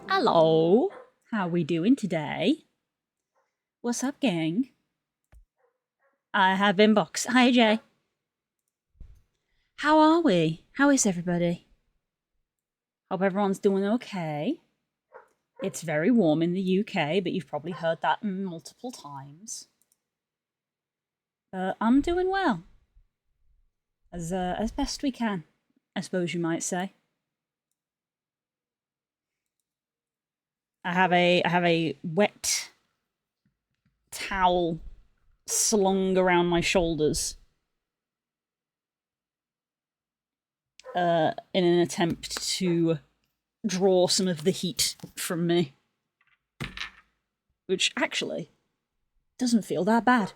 Hello, how we doing today? What's up, gang? I have inbox. Hi, Jay. How are we? How is everybody? Hope everyone's doing okay. It's very warm in the UK, but you've probably heard that multiple times. I'm doing well. As best we can, I suppose you might say. I have a wet towel slung around my shoulders in an attempt to draw some of the heat from me, which actually doesn't feel that bad,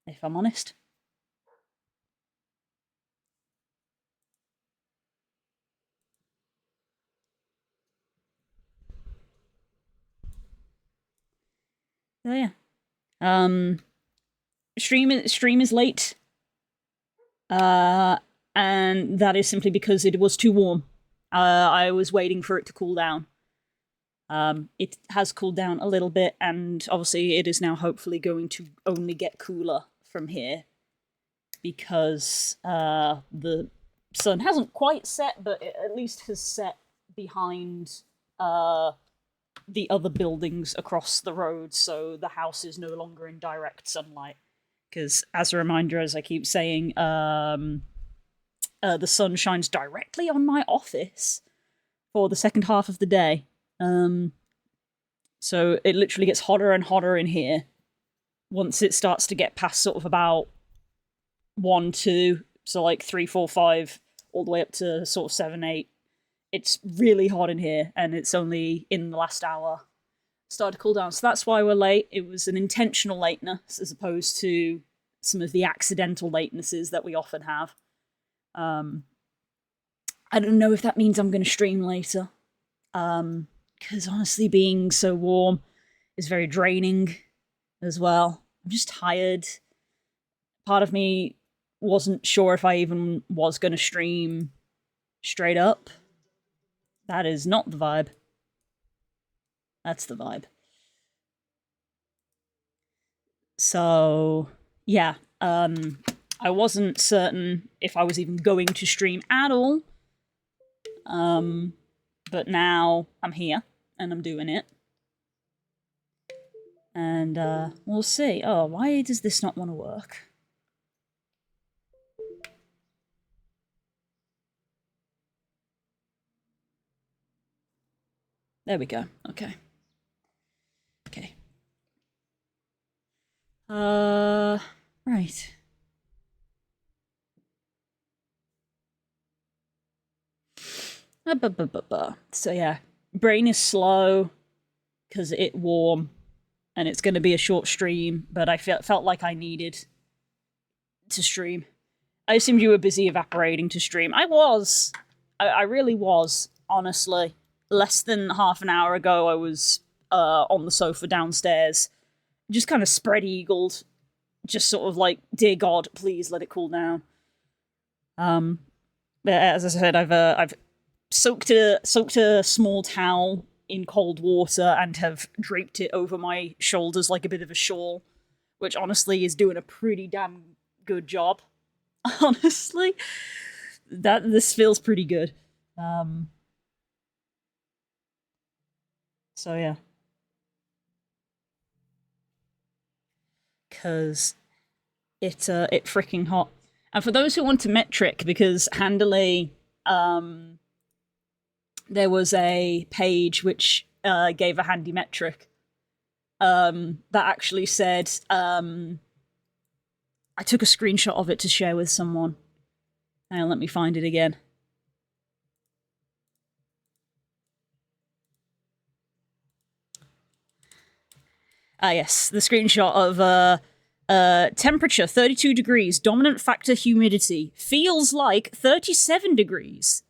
if I'm honest. So yeah. Stream is late. And that is simply because it was too warm. I was waiting for it to cool down. It has cooled down a little bit, and obviously it is now hopefully going to only get cooler from here, because the sun hasn't quite set, but it at least has set behind the other buildings across the road, so the house is no longer in direct sunlight. Because, as a reminder, as I keep saying, the sun shines directly on my office for the second half of the day. So it literally gets hotter and hotter in here once it starts to get past sort of about 1, 2, so like 3, 4, 5, all the way up to sort of 7, 8. It's really hot in here, and it's only in the last hour started to cool down. So that's why we're late. It was an intentional lateness as opposed to some of the accidental latenesses that we often have. I don't know if that means I'm going to stream later. Because honestly, being so warm is very draining as well. I'm just tired. Part of me wasn't sure if I even was going to stream straight up. That is not the vibe. That's the vibe. So, yeah. I wasn't certain if I was even going to stream at all. But now I'm here, and I'm doing it. And, we'll see. Oh, why does this not want to work? There we go. Okay. Okay. Right. So yeah, brain is slow because it's warm, and it's going to be a short stream, but I felt like I needed to stream. I assumed you were busy evaporating to stream. I was. I really was, honestly. Less than half an hour ago, I was on the sofa downstairs, just kind of spread-eagled, just sort of like, dear God, please let it cool down. But as I said, I've soaked a small towel in cold water and have draped it over my shoulders like a bit of a shawl, which honestly is doing a pretty damn good job. Honestly, this feels pretty good. So yeah, because it freaking hot. And for those who want to metric, because handily, there was a page which gave a handy metric that actually said, I took a screenshot of it to share with someone. Hang on, let me find it again. Yes, the screenshot of temperature 32 degrees, dominant factor humidity, feels like 37 degrees.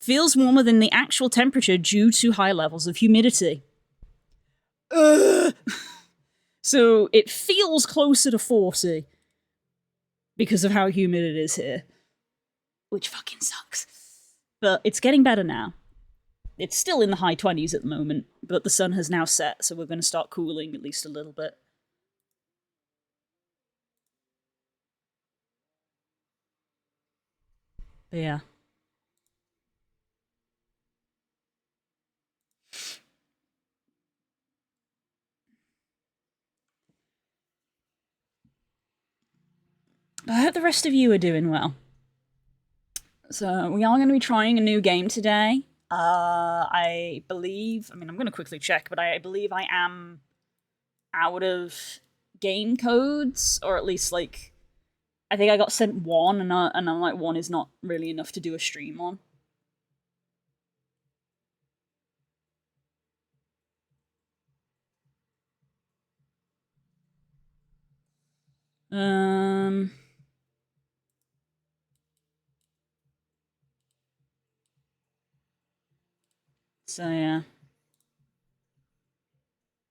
Feels warmer than the actual temperature due to high levels of humidity. So it feels closer to 40 because of how humid it is here. Which fucking sucks. But it's getting better now. It's still in the high 20s at the moment, but the sun has now set, so we're going to start cooling at least a little bit. But yeah. I hope the rest of you are doing well. So we are going to be trying a new game today. I believe, I mean, I'm going to quickly check, but I believe I am out of game codes, or at least, like, I think I got sent one, and I'm like, one is not really enough to do a stream on. So yeah.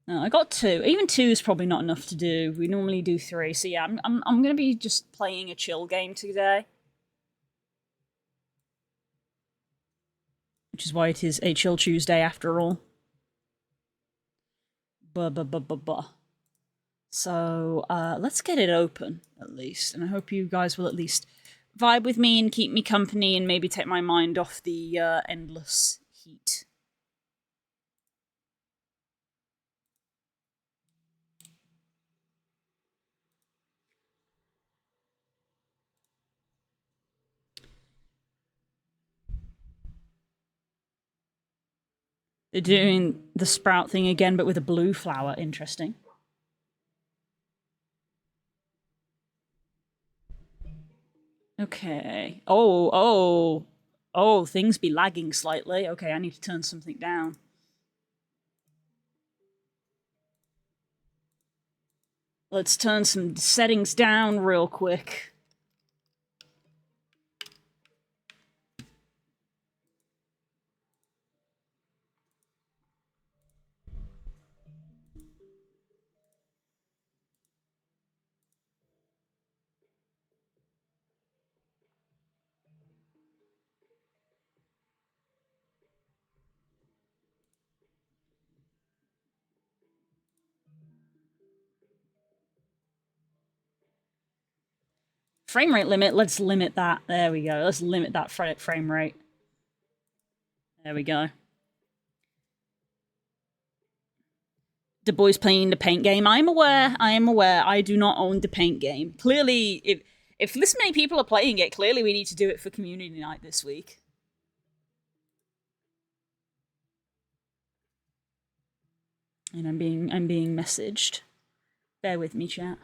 No, I got 2. Even 2 is probably not enough to do. We normally do 3. So yeah, I'm gonna be just playing a chill game today. Which is why it is a chill Tuesday after all. So let's get it open at least, and I hope you guys will at least vibe with me and keep me company and maybe take my mind off the endless heat. They're doing the sprout thing again, but with a blue flower. Interesting. Okay. Oh, things be lagging slightly. Okay, I need to turn something down. Let's turn some settings down real quick. Frame rate limit, let's limit that. There we go. Let's limit that frame rate. There we go. The boys playing the paint game. I am aware. I do not own the paint game. Clearly, if this many people are playing it, clearly we need to do it for community night this week. And I'm being messaged. Bear with me, chat.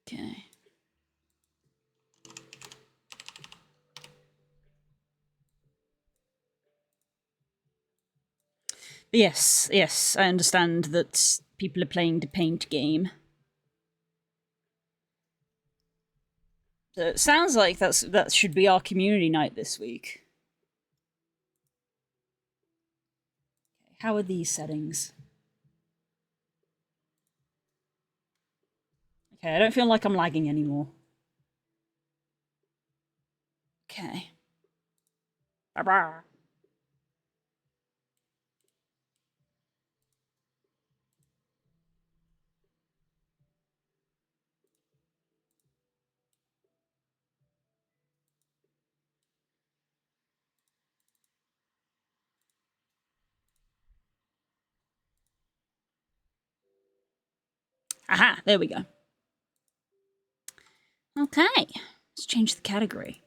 Okay. Yes, yes, I understand that people are playing the paint game. So it sounds like that should be our community night this week. How are these settings? Okay, I don't feel like I'm lagging anymore. Okay. Bye-bye. Aha, there we go. Okay, let's change the category.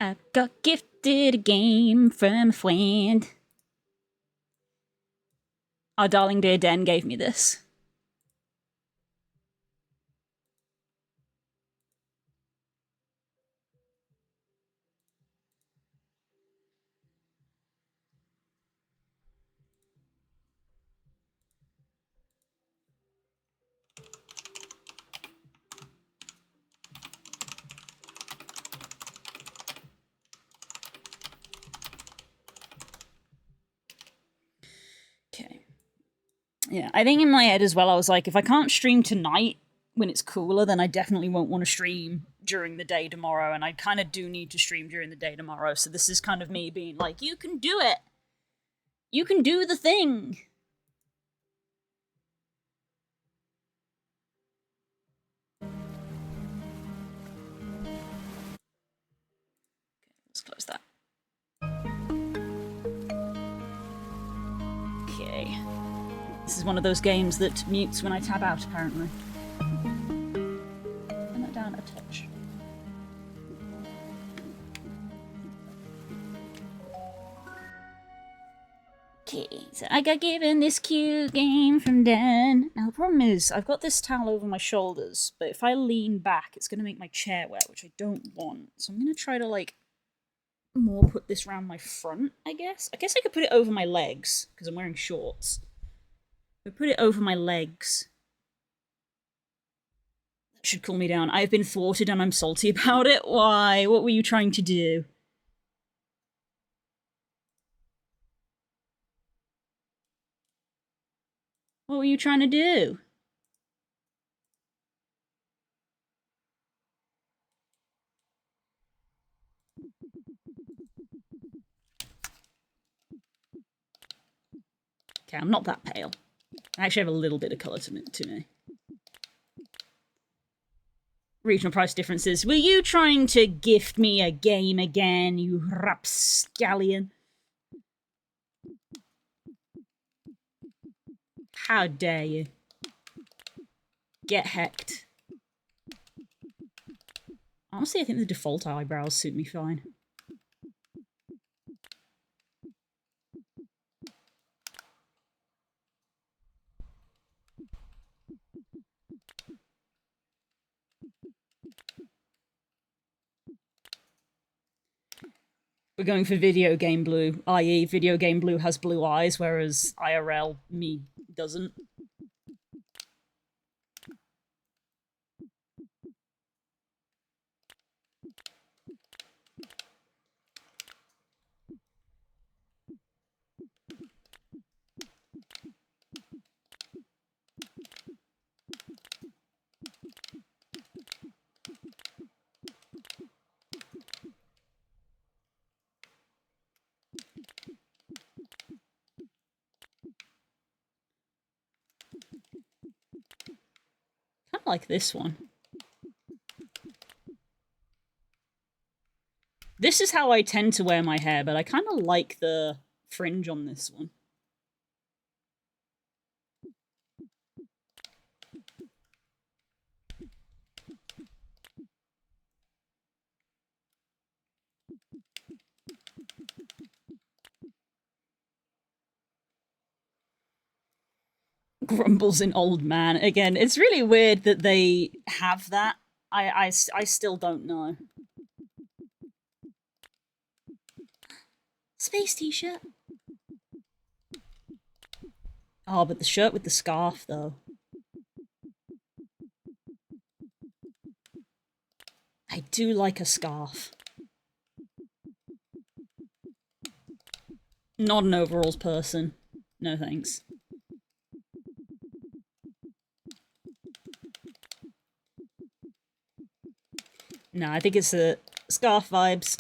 I got gifted a game from a friend. Our darling dear Den gave me this. Okay. Yeah, I think in my head as well, I was like, if I can't stream tonight when it's cooler, then I definitely won't want to stream during the day tomorrow, and I kind of do need to stream during the day tomorrow, so this is kind of me being like, you can do it! You can do the thing! Let's close that. Okay. This is one of those games that mutes when I tab out, apparently. Turn that down a touch. Okay, so I got given this cute game from Dan. Now the problem is, I've got this towel over my shoulders, but if I lean back, it's going to make my chair wet, which I don't want. So I'm going to try to, like, more put this around my front, I guess. I guess I could put it over my legs, because I'm wearing shorts. If I put it over my legs, that should cool me down. I've been thwarted and I'm salty about it. Why? What were you trying to do? What were you trying to do? Okay, I'm not that pale. I actually have a little bit of colour to me. Regional price differences. Were you trying to gift me a game again, you rapscallion? How dare you? Get hecked. Honestly, I think the default eyebrows suit me fine. We're going for video game blue, i.e. video game blue has blue eyes, whereas IRL me doesn't. Kind of like this one. This is how I tend to wear my hair, but I kind of like the fringe on this one. Grumbles in old man. Again, it's really weird that they have that. I still don't know. Space t-shirt. Oh, but the shirt with the scarf, though. I do like a scarf. Not an overalls person. No thanks. No, I think it's the scarf vibes.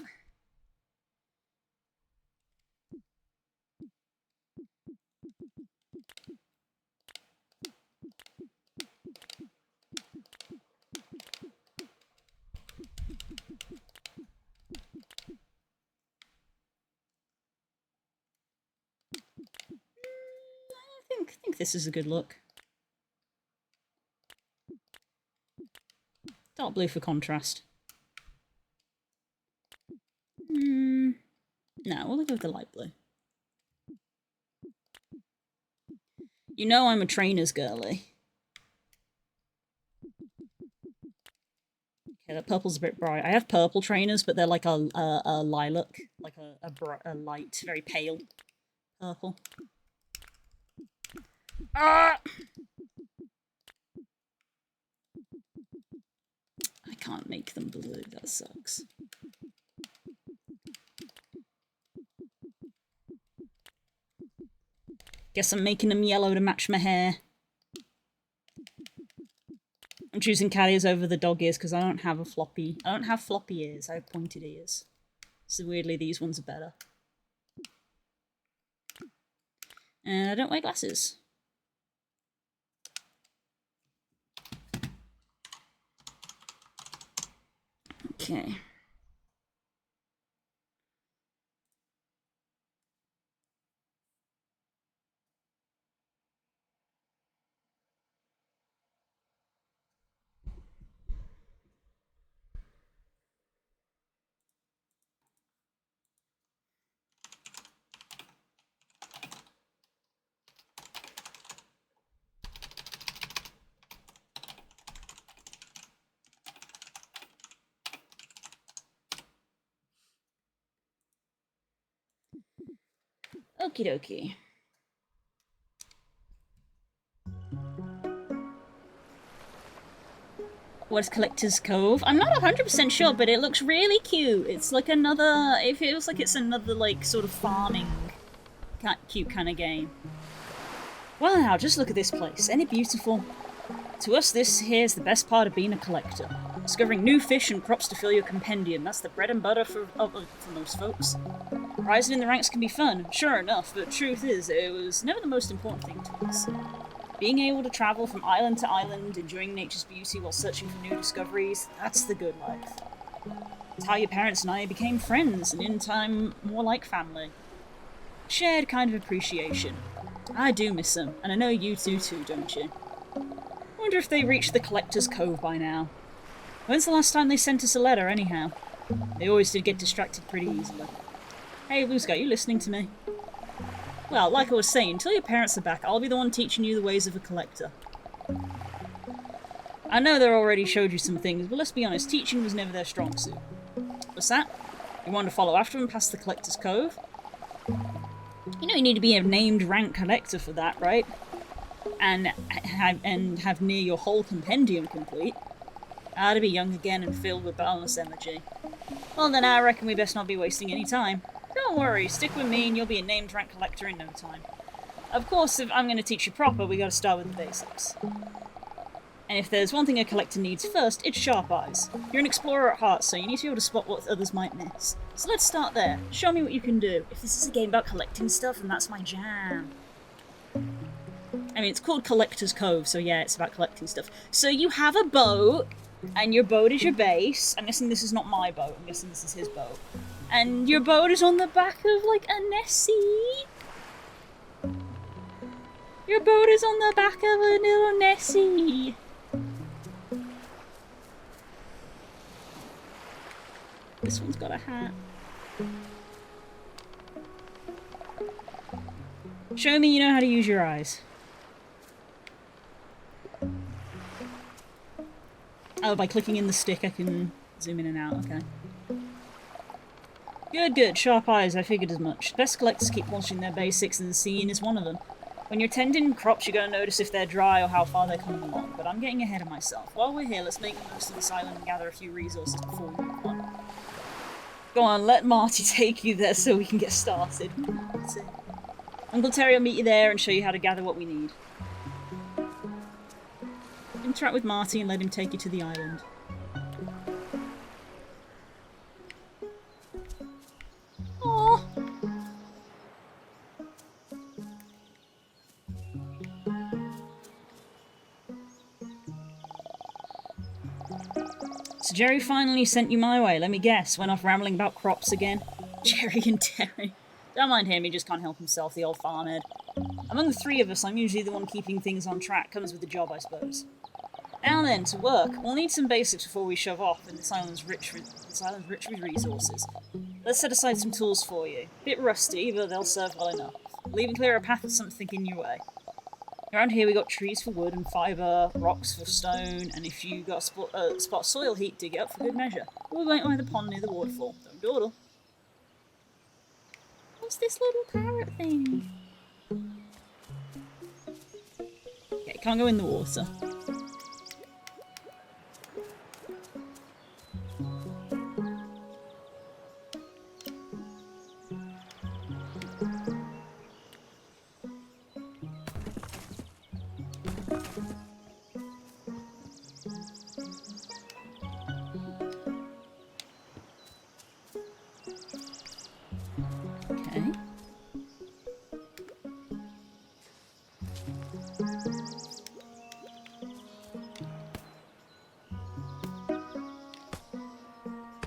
I think this is a good look. Dark blue for contrast. No, we'll go with the light blue. You know I'm a trainer's girly. Okay, that purple's a bit bright. I have purple trainers, but they're like a lilac, like a light, very pale purple. Ah! I can't make them blue, that sucks. Guess I'm making them yellow to match my hair. I'm choosing cat ears over the dog ears because I don't have floppy ears, I have pointed ears. So weirdly these ones are better. And I don't wear glasses. Okay. Okie dokie. What's Collector's Cove? I'm not 100% sure, but it looks really cute. It's like another... It feels like it's another, like, sort of farming cute kind of game. Well now, just look at this place. Ain't it beautiful? To us, this here's the best part of being a collector. Discovering new fish and crops to fill your compendium. That's the bread and butter for most folks. Rising in the ranks can be fun, sure enough, but truth is, it was never the most important thing to us. Being able to travel from island to island, enjoying nature's beauty while searching for new discoveries, that's the good life. It's how your parents and I became friends, and in time, more like family. Shared kind of appreciation. I do miss them, and I know you do too, don't you? I wonder if they reached the Collector's Cove by now. When's the last time they sent us a letter, anyhow? They always did get distracted pretty easily. Hey, Blue Sky, you listening to me? Well, like I was saying, until your parents are back, I'll be the one teaching you the ways of a collector. I know they already showed you some things, but let's be honest, teaching was never their strong suit. What's that? You want to follow after them past the Collector's Cove? You know you need to be a named rank collector for that, right? And have near your whole compendium complete. To be young again and filled with boundless energy. Well then, I reckon we best not be wasting any time. Don't worry, stick with me and you'll be a named rank collector in no time. Of course, if I'm going to teach you proper, we gotta start with the basics. And if there's one thing a collector needs first, it's sharp eyes. You're an explorer at heart, so you need to be able to spot what others might miss. So let's start there. Show me what you can do. If this is a game about collecting stuff, then that's my jam. I mean, it's called Collector's Cove, so yeah, it's about collecting stuff. So you have a boat, and your boat is your base. I'm guessing this is not my boat, I'm guessing this is his boat. And your boat is on the back of, like, a Nessie. Your boat is on the back of a little Nessie. This one's got a hat. Show me you know how to use your eyes. Oh, by clicking in the stick I can zoom in and out, okay. Good, good. Sharp eyes, I figured as much. Best collectors keep watching their basics, and seeing is one of them. When you're tending crops, you're going to notice if they're dry or how far they're coming along, but I'm getting ahead of myself. While we're here, let's make the most of this island and gather a few resources before we move on. Go on, let Marty take you there so we can get started. Marty. Uncle Terry will meet you there and show you how to gather what we need. Interact with Marty and let him take you to the island. Aww. So Jerry finally sent you my way. Let me guess, went off rambling about crops again. Jerry and Terry. Don't mind him, he just can't help himself, the old farmhead. Among the three of us, I'm usually the one keeping things on track. Comes with the job, I suppose. Now then, to work. We'll need some basics before we shove off, and this island's rich with resources. Let's set aside some tools for you. Bit rusty, but they'll serve well enough. We'll even clear a path with something in your way. Around here we got trees for wood and fibre, rocks for stone, and if you got a spot of soil heat, dig it up for good measure. We'll wait by the pond near the waterfall. Don't dawdle. What's this little parrot thing? Okay, can't go in the water.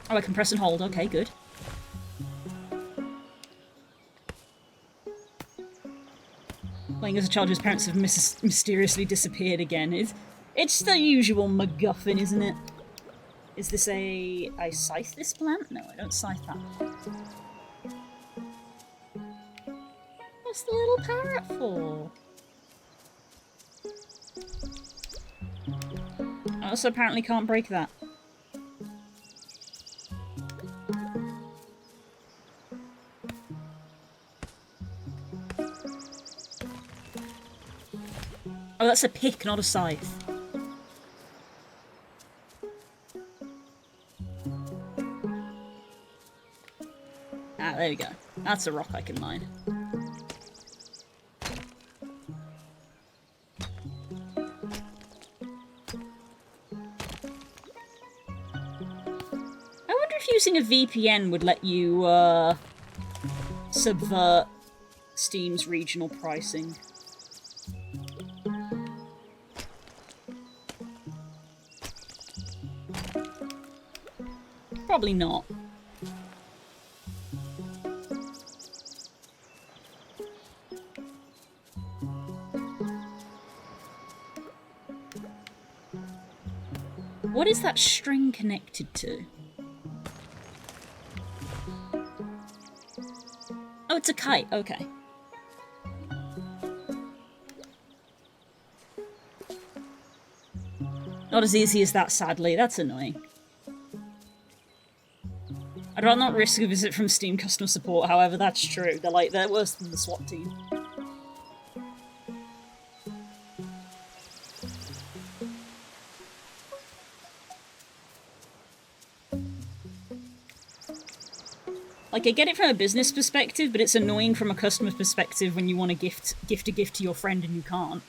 Oh, I can press and hold. Okay, good. Playing as a child whose parents have mysteriously disappeared again. It's the usual MacGuffin, isn't it? Is this a... I scythe this plant? No, I don't scythe that. What's the little parrot for? I also apparently can't break that. Oh, that's a pick, not a scythe. Ah, there we go. That's a rock I can mine. I wonder if using a VPN would let you, subvert Steam's regional pricing. Probably not. What is that string connected to? Oh, it's a kite. Okay. Not as easy as that, sadly. That's annoying. I'd rather not risk a visit from Steam customer support, however, that's true. They're worse than the SWAT team. Like, I get it from a business perspective, but it's annoying from a customer perspective when you want to gift a gift to your friend and you can't.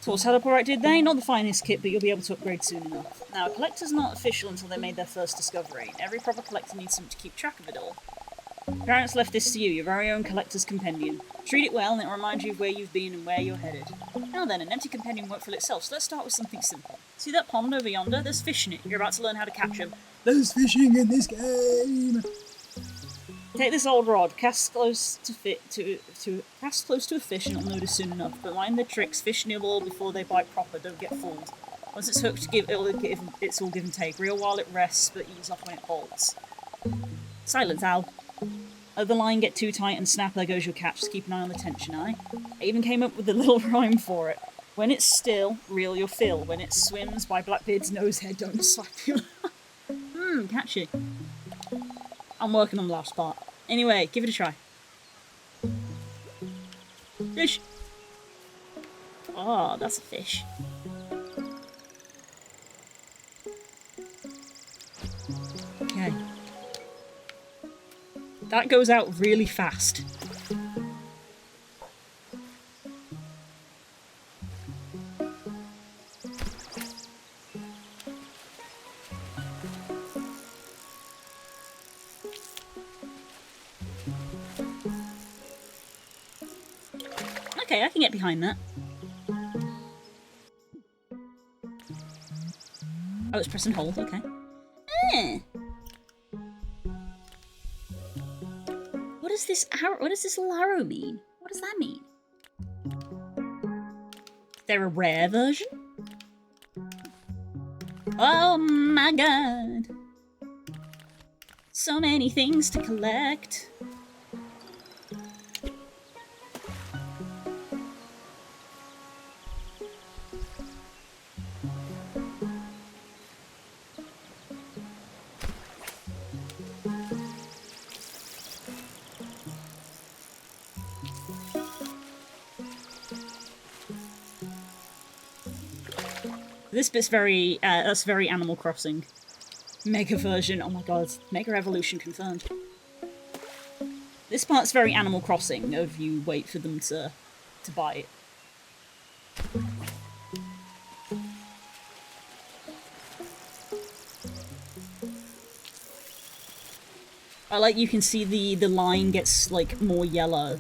Tools held up alright, did they? Not the finest kit, but you'll be able to upgrade soon enough. Now, a collector's not official until they made their first discovery. Every proper collector needs something to keep track of it all. Your parents left this to you, your very own collector's compendium. Treat it well, and it'll remind you of where you've been and where you're headed. Now then, an empty compendium won't fill itself, so let's start with something simple. See that pond over yonder? There's fish in it. You're about to learn how to catch them. There's fishing in this game! Take this old rod, cast close to a fish and it'll notice soon enough. But mind the tricks, fish nibble before they bite proper, don't get fooled. Once it's hooked, it's all give and take. Reel while it rests, but ease off when it bolts. Silence, Al. Let the line get too tight and snap, there goes your catch, so keep an eye on the tension, aye? I even came up with a little rhyme for it. When it's still, reel your fill. When it swims by Blackbeard's nose hair, don't slap you. Catchy. I'm working on the last part. Anyway, give it a try. Fish! Oh, that's a fish. Okay. That goes out really fast. Okay, I can get behind that. Oh, it's press and hold, okay. What does this arrow, what does this little arrow mean? What does that mean? Is there a rare version? Oh my god. So many things to collect. This bit's very, that's very Animal Crossing. Mega version, oh my god, Mega Evolution confirmed. This part's very Animal Crossing, of you wait for them to buy it. I like you can see the line gets, like, more yellow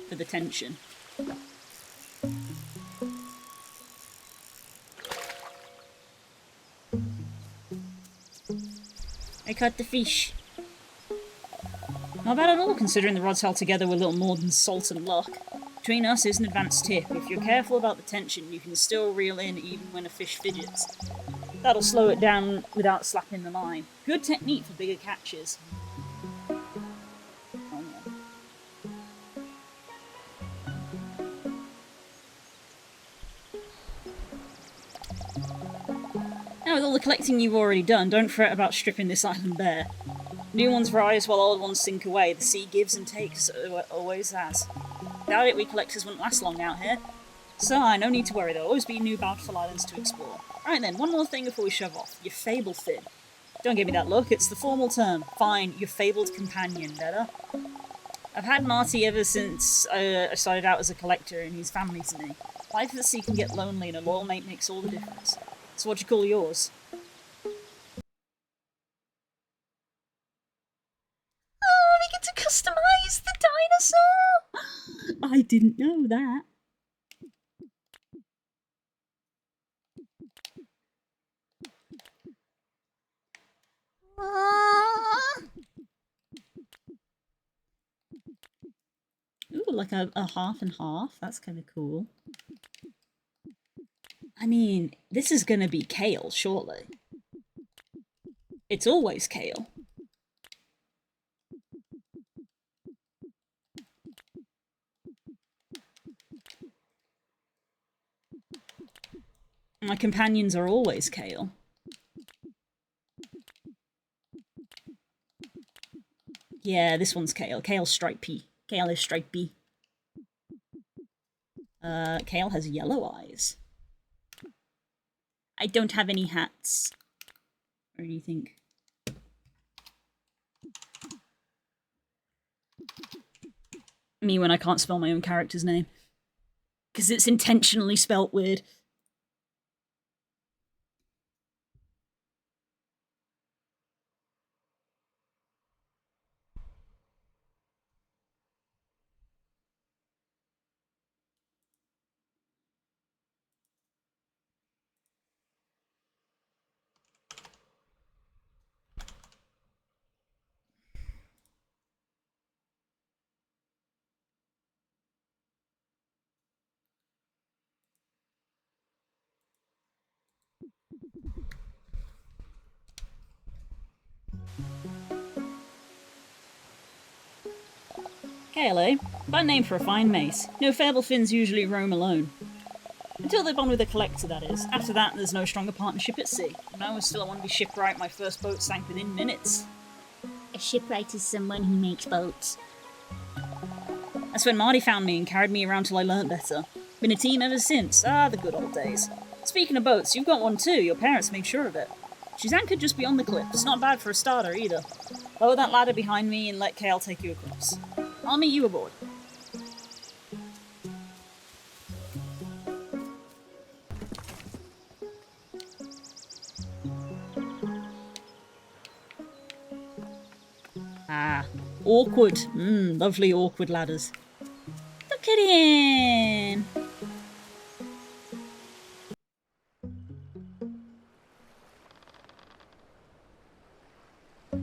for the tension. I caught the fish. Not bad at all, considering the rods held together with little more than salt and luck. Between us is an advanced tip. If you're careful about the tension, you can still reel in even when a fish fidgets. That'll slow it down without slapping the line. Good technique for bigger catches. Now, with all the collecting you've already done, don't fret about stripping this island bare. New ones rise while old ones sink away. The sea gives and takes, always has. Without it, we collectors wouldn't last long out here. So, no need to worry, there'll always be new bountiful islands to explore. Right then, one more thing before we shove off. Your fable fin. Don't give me that look, it's the formal term. Fine, your fabled companion, better. I've had Marty ever since I started out as a collector, and he's family to me. Life at the sea can get lonely, and a loyal mate makes all the difference. So what'd you call yours? Oh, we get to customize the dinosaur! I didn't know that. Ooh, like a half and half. That's kind of cool. I mean, this is gonna be kale, surely. It's always kale. My companions are always kale. Yeah, this one's kale. Kale's stripy. Kale is stripy. Kale has yellow eyes. I don't have any hats. Or do you think? Me when I can't spell my own character's name. Because it's intentionally spelt weird. Kale, eh? Fine name for a fine mace. No fable fins usually roam alone. Until they bond with a collector, that is. After that, there's no stronger partnership at sea. When I was still, I want to be shipwright. My first boat sank within minutes. A shipwright is someone who makes boats. That's when Marty found me and carried me around till I learnt better. Been a team ever since. Ah, the good old days. Speaking of boats, you've got one too. Your parents made sure of it. She's anchored just beyond the cliff. It's not bad for a starter either. Lower that ladder behind me and let Kale take you across. I'll meet you aboard. Ah, awkward. Lovely awkward ladders. Look at him!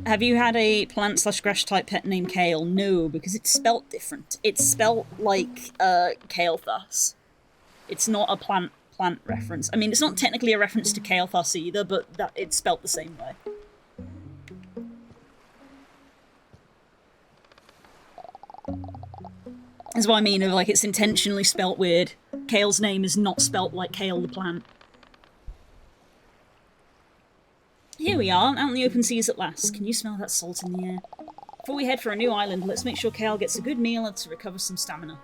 Have you had a plant/grass type pet named Kale? No, because it's spelt different. It's spelt like Kael'thas. It's not a plant reference. I mean, it's not technically a reference to Kael'thas either, but it's spelt the same way. That's what I mean, of like it's intentionally spelt weird. Kale's name is not spelt like Kale the plant. Here we are, out in the open seas at last. Can you smell that salt in the air? Before we head for a new island, let's make sure Kale gets a good meal and to recover some stamina.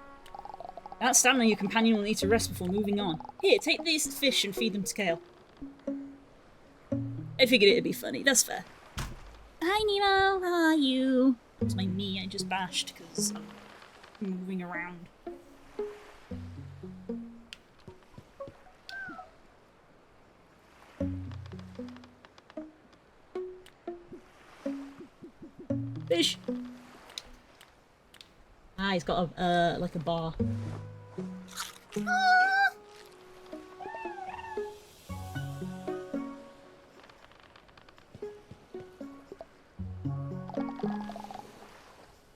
That stamina, your companion will need to rest before moving on. Here, take these fish and feed them to Kale. I figured it'd be funny, that's fair. Hi, Nemo. How are you? It's my knee I just bashed because I'm moving around. Fish! Ah, he's got a, like a bar.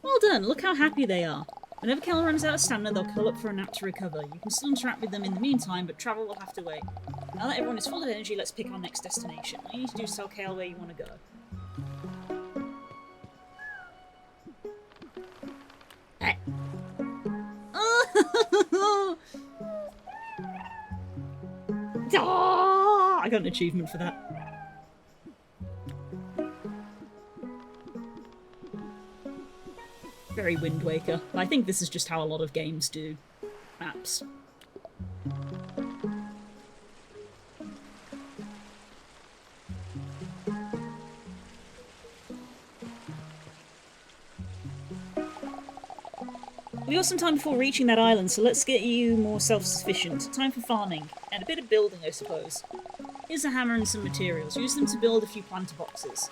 Well done, look how happy they are. Whenever Kel runs out of stamina, they'll curl up for a nap to recover. You can still interact with them in the meantime, but travel will have to wait. Now that everyone is full of energy, let's pick our next destination. All you need to do is tell Kale where you want to go. I got an achievement for that. Very Wind Waker. I think this is just how a lot of games do maps. We got some time before reaching that island, so let's get you more self-sufficient. Time for farming, and a bit of building, I suppose. Here's a hammer and some materials. Use them to build a few planter boxes.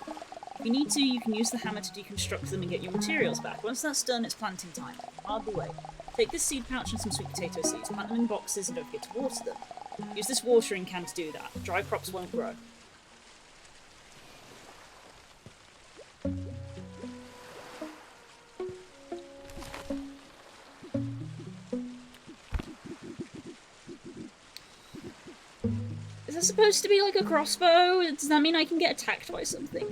If you need to, you can use the hammer to deconstruct them and get your materials back. Once that's done, it's planting time. Hard the way. Take this seed pouch and some sweet potato seeds, plant them in boxes and don't forget to water them. Use this watering can to do that. Dry crops won't grow. Is that supposed to be like a crossbow? Does that mean I can get attacked by something?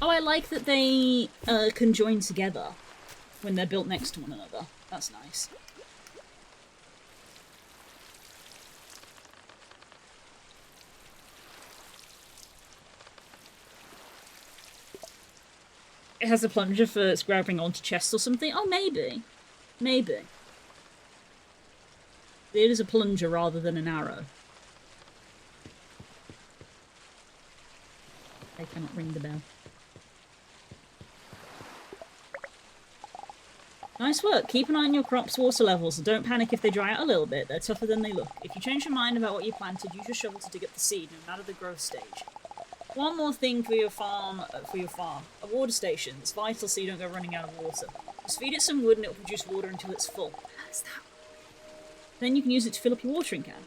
Oh, I like that they can join together when they're built next to one another. That's nice. It has a plunger for its grabbing onto chests or something? Oh, maybe. Maybe. It is a plunger rather than an arrow. I cannot ring the bell. Nice work. Keep an eye on your crop's water levels and don't panic if they dry out a little bit. They're tougher than they look. If you change your mind about what you planted, use your shovel to dig up the seed, no matter the growth stage. One more thing for your farm. A water station. It's vital so you don't go running out of water. Just feed it some wood and it'll produce water until it's full. How's that? Then you can use it to fill up your watering can.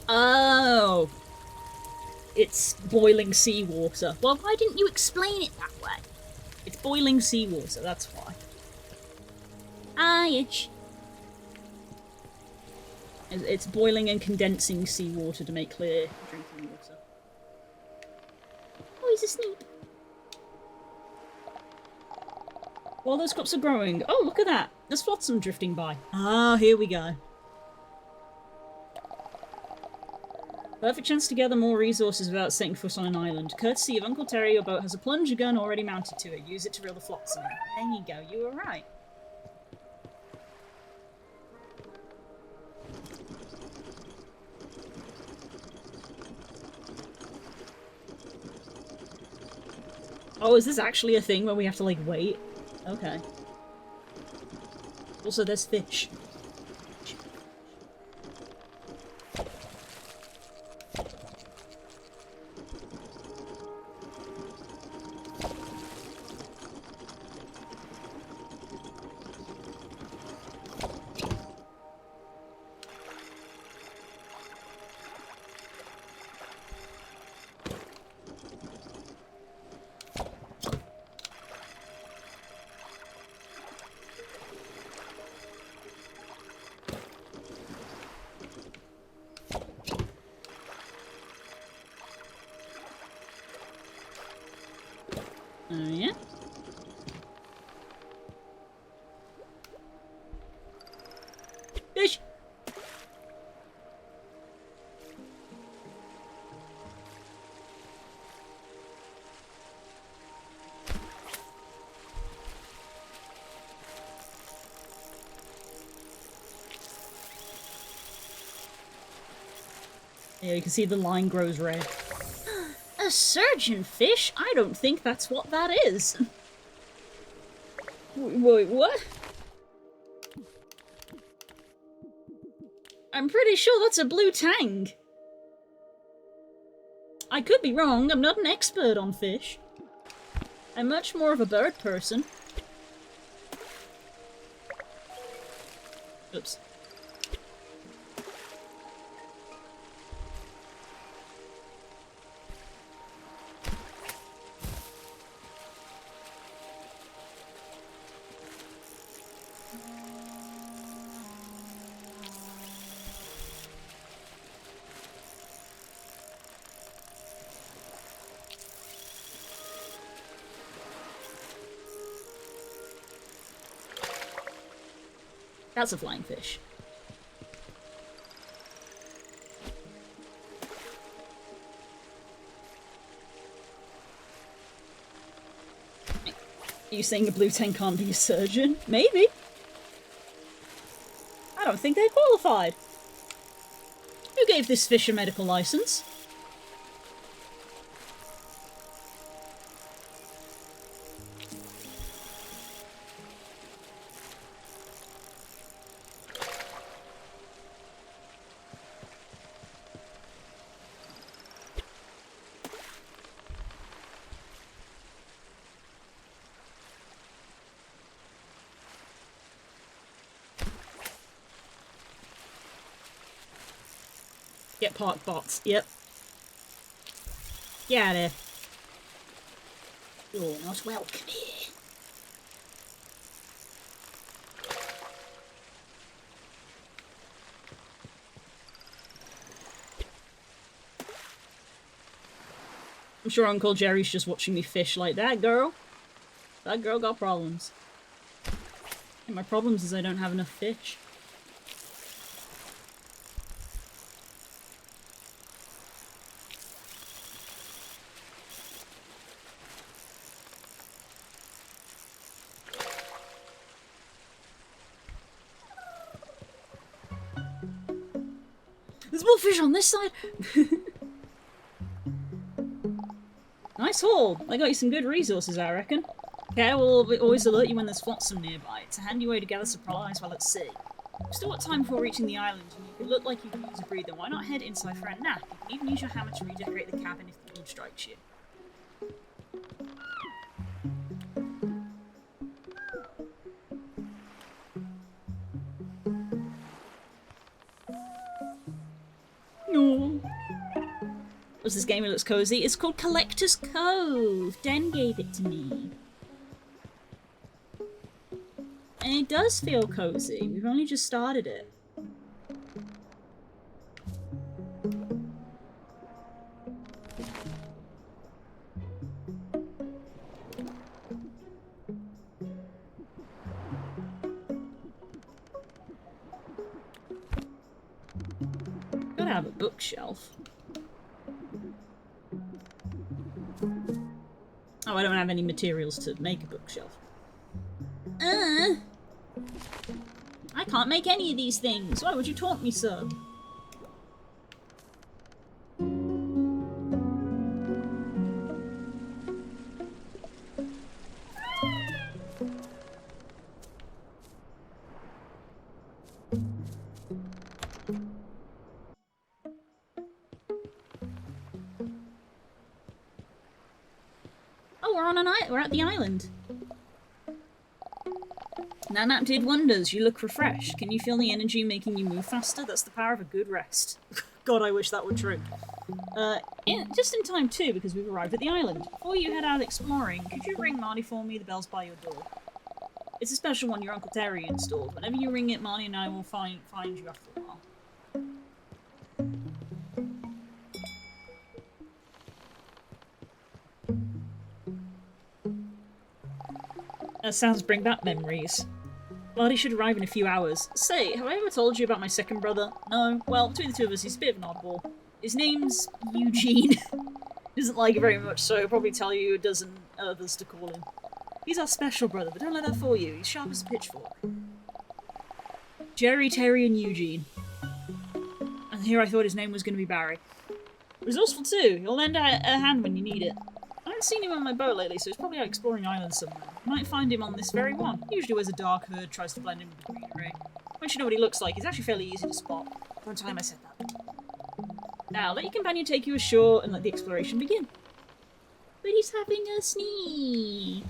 Oh! It's boiling seawater. Well, why didn't you explain it that way? It's boiling seawater, that's why. Ah, itch. It's boiling and condensing seawater to make clear drinking water. Oh, he's asleep. While those crops are growing... Oh, look at that! There's flotsam drifting by. Ah, here we go. Perfect chance to gather more resources without setting foot on an island. Courtesy of Uncle Terry, your boat has a plunger gun already mounted to it. Use it to reel the flotsam in. There you go, you were right. Oh, is this actually a thing where we have to, like, wait? Okay. Also, there's fish. Oh, yeah? Fish! Yeah, you can see the line grows red. A surgeon fish? I don't think that's what that is. Wait, what? I'm pretty sure that's a blue tang. I could be wrong, I'm not an expert on fish. I'm much more of a bird person. Oops. That's a flying fish. Are you saying a blue tang can't be a surgeon? Maybe. I don't think they're qualified. Who gave this fish a medical license? Get park bots. Yep. Get out of here. You're not welcome here. I'm sure Uncle Jerry's just watching me fish like that girl. That girl got problems. And my problems is I don't have enough fish. There's more fish on this side! Nice haul! I got you some good resources, I reckon. Okay, we'll always alert you when there's flotsam nearby. It's a handy way to gather supplies while at sea. You've still got time before reaching the island, and you could look like you could use a breather. Why not head inside for a nap? You can even use your hammer to redecorate the cabin if the mood strikes you. No. What's this game? It looks cozy. It's called Collector's Cove. Den gave it to me. And it does feel cozy. We've only just started it. Gotta have a bookshelf. Oh, I don't have any materials to make a bookshelf. I can't make any of these things. Why would you taunt me so? Oh, we're at the island. Nanap did wonders. You look refreshed. Can you feel the energy making you move faster? That's the power of a good rest. God, I wish that were true. Just in time too, because we've arrived at the island. Before you head out exploring, could you ring Marty for me? The bell's by your door. It's a special one your Uncle Terry installed. Whenever you ring it, Marty and I will find you after a while. Sounds bring back memories. Marty should arrive in a few hours. Say, have I ever told you about my second brother? No? Well, between the two of us, he's a bit of an oddball. His name's Eugene. Doesn't like it very much, so he'll probably tell you a dozen others to call him. He's our special brother, but don't let that fool you. He's sharp as a pitchfork. Jerry, Terry, and Eugene. And here I thought his name was going to be Barry. Resourceful too. He'll lend a hand when you need it. I haven't seen him on my boat lately, so he's probably out exploring islands somewhere. You might find him on this very one. He usually wears a dark hood, tries to blend in with the greenery. Once you know what he looks like, he's actually fairly easy to spot. Don't tell him I said that. Now, let your companion take you ashore and let the exploration begin. But he's having a sneeze.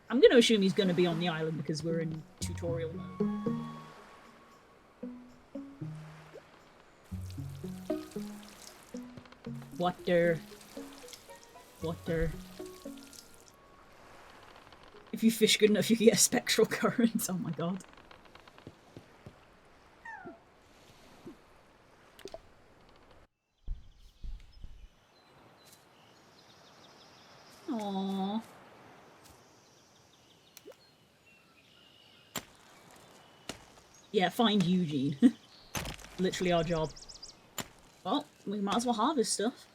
I'm going to assume he's going to be on the island because we're in tutorial mode. Water. Water. If you fish good enough, you can get a spectral current. Oh my god. Aww. Yeah, find Eugene. Literally our job. Well, we might as well harvest stuff.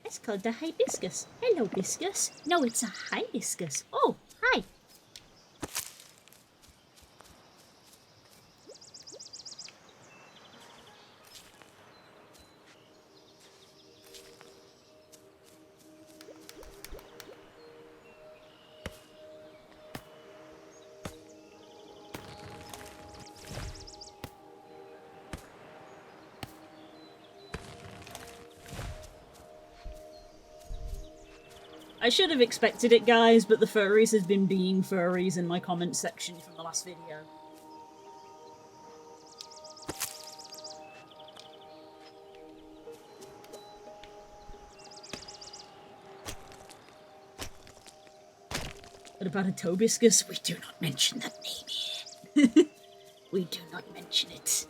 It's called the hibiscus. Hello, biscus. No, it's a hibiscus. Oh, hi. I should have expected it, guys, but the furries have been being furries in my comment section from the last video. What about a tobiscus? We do not mention that name here. We do not mention it.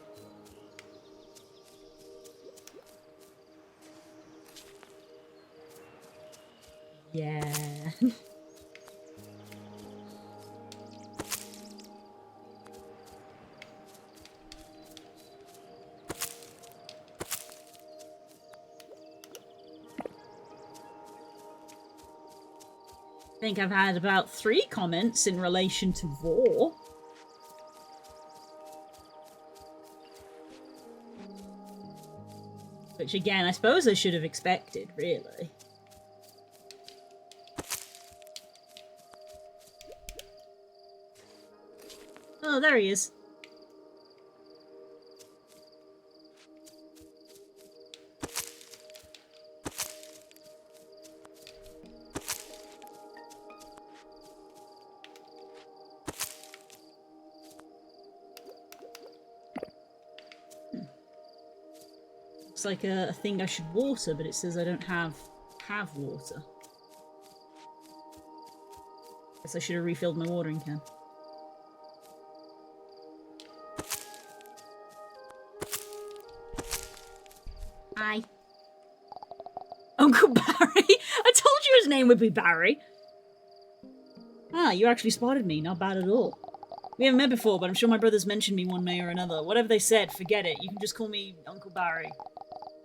Yeah. I think I've had about 3 comments in relation to Vor. Which again, I suppose I should have expected, really. Oh, there he is. looks like a thing I should water, but it says I don't have water. Guess I should have refilled my watering can. Hi. Uncle Barry? I told you his name would be Barry. Ah, you actually spotted me. Not bad at all. We haven't met before, but I'm sure my brothers mentioned me one way or another. Whatever they said, forget it. You can just call me Uncle Barry.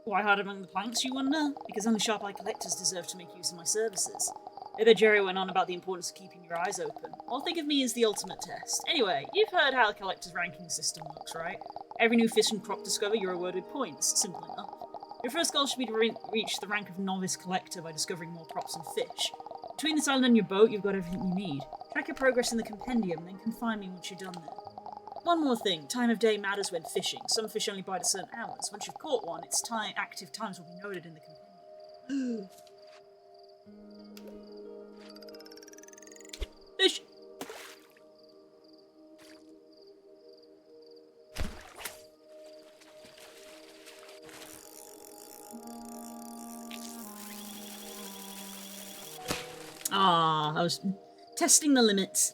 Why hide among the planks, you wonder? Because only sharp-eyed collectors deserve to make use of my services. Maybe Jerry went on about the importance of keeping your eyes open. Well, think of me as the ultimate test. Anyway, you've heard how the collector's ranking system looks, right? Every new fish and crop discovery, you're awarded points. Simple enough. Your first goal should be to reach the rank of novice collector by discovering more crops and fish. Between this island and your boat, you've got everything you need. Track your progress in the compendium, then come find me once you're done there. One more thing, time of day matters when fishing. Some fish only bite at certain hours. Once you've caught one, its active times will be noted in the compendium. Fish! Ah, I was testing the limits.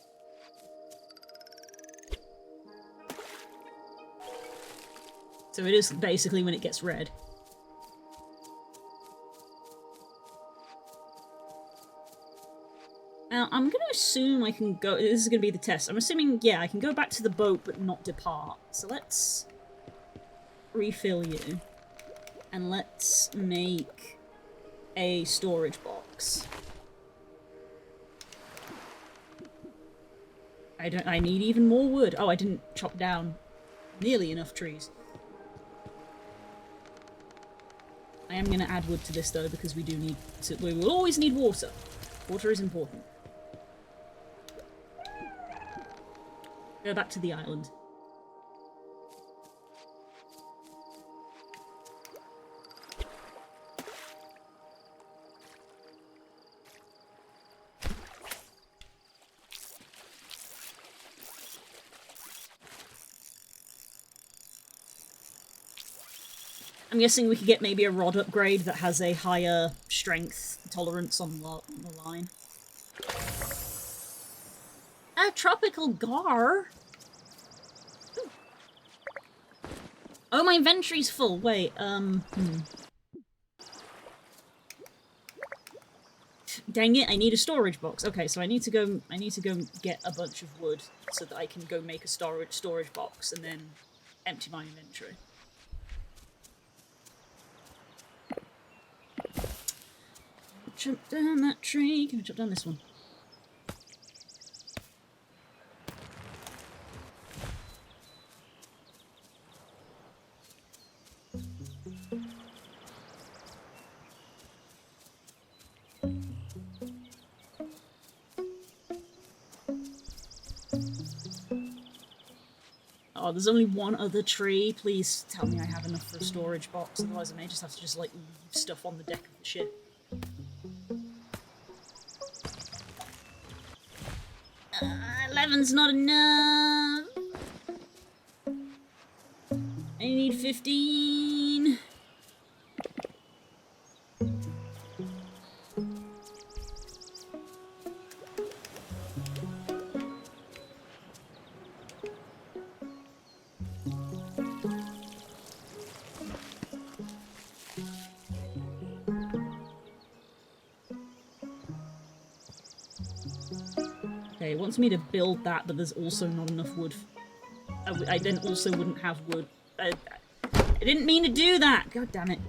So it is basically when it gets red. Now, I'm going to assume I can go... This is going to be the test. I'm assuming, yeah, I can go back to the boat but not depart. So let's refill you. And let's make a storage box. I need even more wood. Oh, I didn't chop down nearly enough trees. I am going to add wood to this, though, because we do need to... We will always need water. Water is important. Go back to the island. I'm guessing we could get maybe a rod upgrade that has a higher strength tolerance on the line. A tropical gar? Ooh. Oh, my inventory's full. Wait, Dang it, I need a storage box. Okay, so I need to go get a bunch of wood so that I can go make a storage box and then empty my inventory. Chop down that tree. Can I chop down this one? Oh, there's only one other tree. Please tell me I have enough for a storage box, otherwise I may just have to just, like, leave stuff on the deck of the ship. 11's not enough. I need 15. Okay, it wants me to build that, but there's also not enough wood. I then also wouldn't have wood. I didn't mean to do that! God damn it.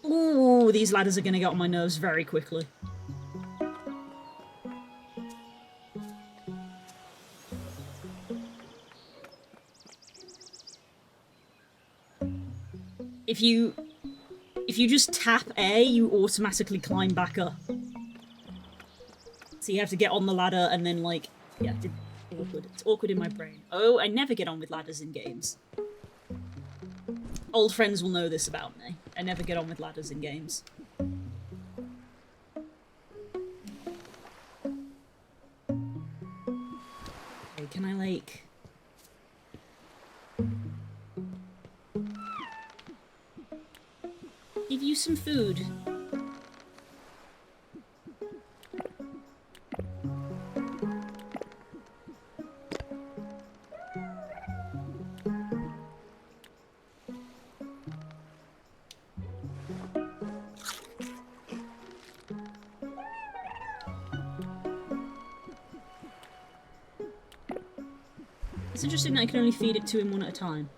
Ooh, these ladders are gonna get on my nerves very quickly. If you just tap A, you automatically climb back up. So you have to get on the ladder and then, like, yeah, it's awkward. It's awkward in my brain. Oh, I never get on with ladders in games. Old friends will know this about me. I never get on with ladders in games. Okay, can I, like... give you some food? It's interesting that I can only feed it to him one at a time.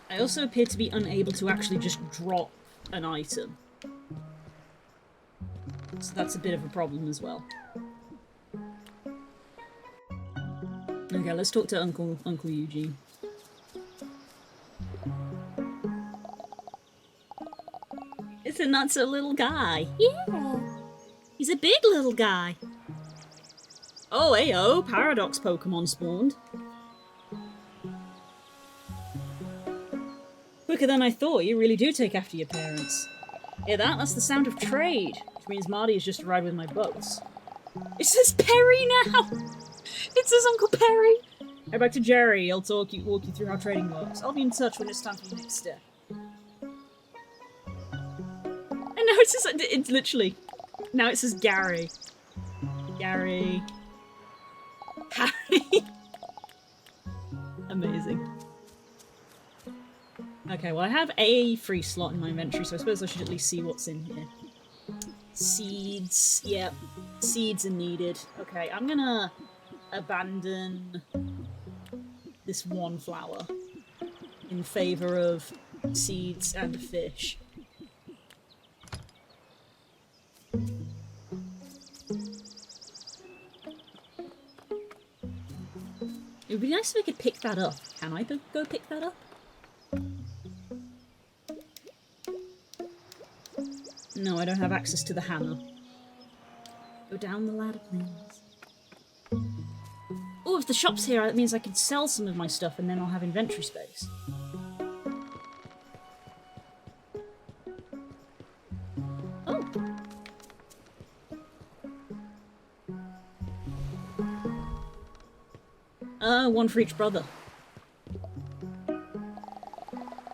I also appear to be unable to actually just drop an item. So that's a bit of a problem as well. Okay, let's talk to Uncle Eugene. Isn't that a little guy? Yeah. He's a big little guy. Oh, ayo, Paradox Pokemon spawned. Quicker than I thought, you really do take after your parents. Hear that? That's the sound of trade, which means Marty has just arrived with my boats. It says Perry now! It says Uncle Perry! Head back to Jerry, he'll walk you through how trading works. I'll be in touch when it's time for your next step. And now it says, it's literally, now it says Gary. Gary. Harry. Amazing. Okay, well I have a free slot in my inventory, so I suppose I should at least see what's in here. Seeds. Yep. Seeds are needed. Okay, I'm gonna abandon this one flower in favour of seeds and a fish. It would be nice if I could pick that up. Can I go pick that up? No, I don't have access to the hammer. Go down the ladder, please. Oh, if the shop's here, that means I can sell some of my stuff and then I'll have inventory space. Oh. One for each brother.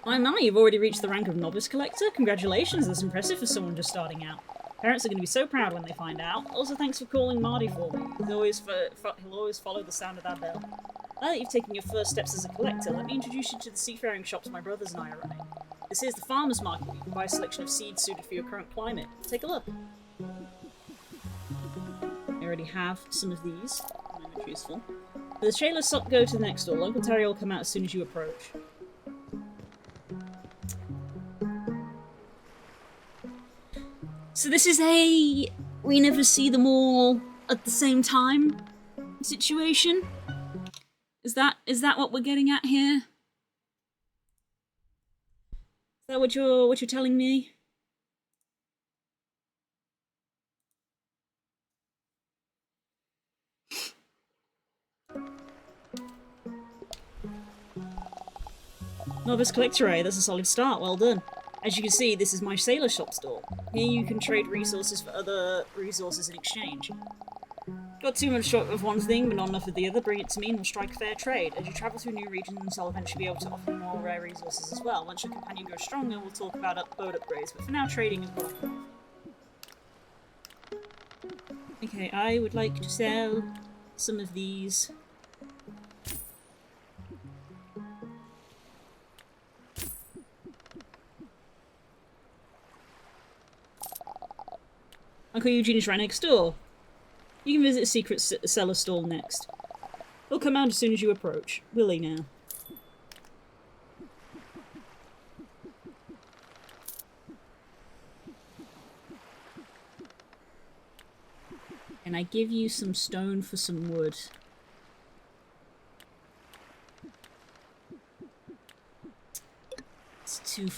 My, you've already reached the rank of novice collector? Congratulations, that's impressive for someone just starting out. Parents are going to be so proud when they find out. Also, thanks for calling Marty for me. He'll always follow the sound of that bell. Now that you've taken your first steps as a collector, let me introduce you to the seafaring shops my brothers and I are running. This is the farmer's market where you can buy a selection of seeds suited for your current climate. Take a look. I already have some of these. Very useful. For the sailors, go to the next door. Uncle Terry will come out as soon as you approach. So this is a we never see them all at the same time situation? Is that what we're getting at here? Is that what you're telling me? Novice collector, eh? That's a solid start, well done. As you can see, this is my sailor shop store. Here you can trade resources for other resources in exchange. Got too much of one thing, but not enough of the other, bring it to me and we'll strike fair trade. As you travel through new regions, I'll eventually be able to offer more rare resources as well. Once your companion grows stronger, we'll talk about boat upgrades, but for now, trading is what I can offer. Okay, I would like to sell some of these. Uncle Eugene is right next door. You can visit a secret cellar stall next. He'll come out as soon as you approach. Will he now? And I give you some stone for some wood.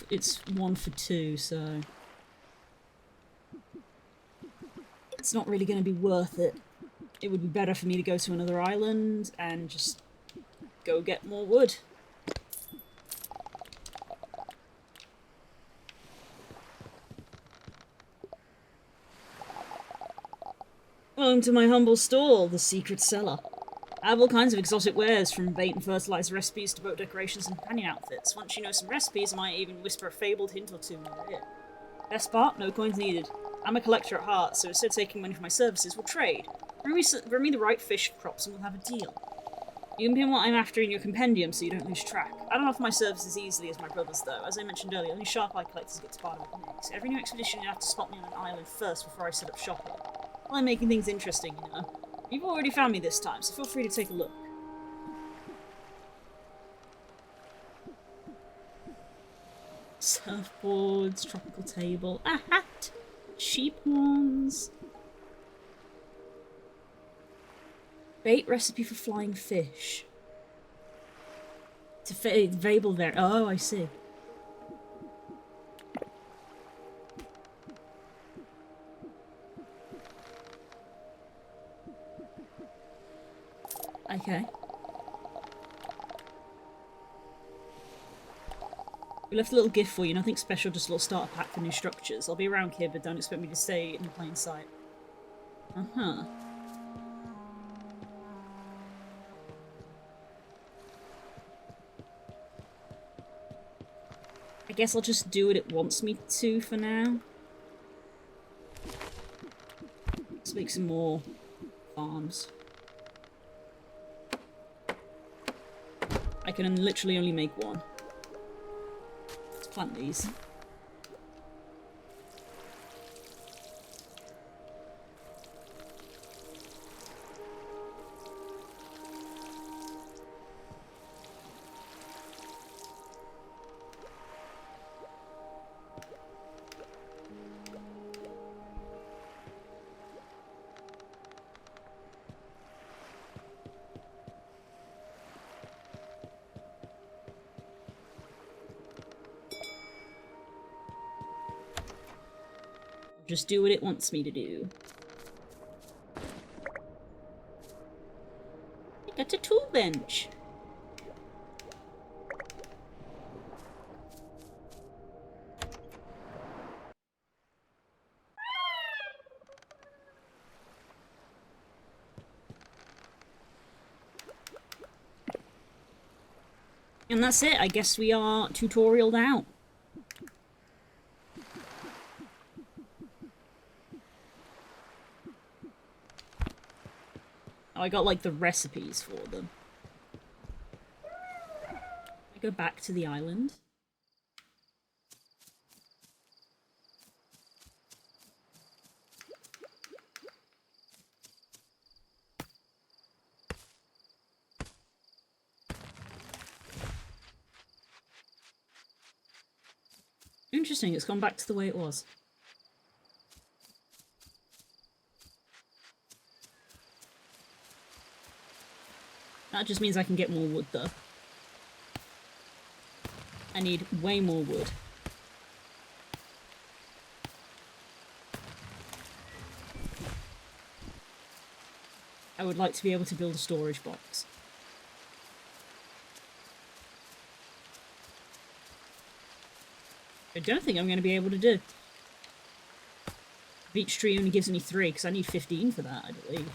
It's 1 for 2, so... it's not really going to be worth it. It would be better for me to go to another island and just go get more wood. Welcome to my humble stall, the secret cellar. I have all kinds of exotic wares, from bait and fertilizer recipes to boat decorations and companion outfits. Once you know some recipes, I might even whisper a fabled hint or two in your ear. Best part, no coins needed. I'm a collector at heart, so instead of taking money for my services, we'll trade. Bring me the right fish crops and we'll have a deal. You can pin what I'm after in your compendium so you don't lose track. I don't offer my services easily as my brothers, though. As I mentioned earlier, only sharp-eye collectors get to part of my mix. Every new expedition you have to spot me on an island first before I set up shop here. Well, I'm making things interesting, you know. You've already found me this time, so feel free to take a look. Surfboards, tropical table, a hat, sheep horns. Bait recipe for flying fish. To Fable there. Oh, I see. Okay. We left a little gift for you, nothing special, just a little starter pack for new structures. I'll be around here, but don't expect me to stay in plain sight. Uh-huh. I guess I'll just do what it wants me to for now. Let's make some more farms. I can literally only make one. Let's plant these. Just do what it wants me to do. That's a tool bench. And that's it. I guess we are tutorialed out. Oh, I got, like, the recipes for them. I go back to the island. Interesting, it's gone back to the way it was. That just means I can get more wood, though. I need way more wood. I would like to be able to build a storage box. I don't think I'm going to be able to do. Beech tree only gives me 3, because I need 15 for that, I believe.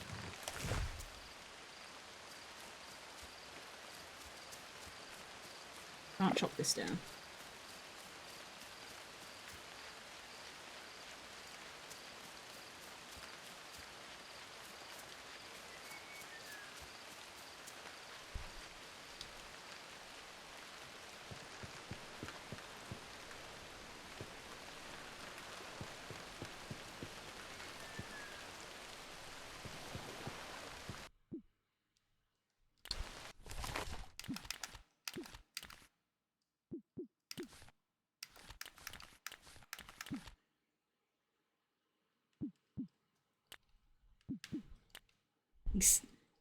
Can't chop this down.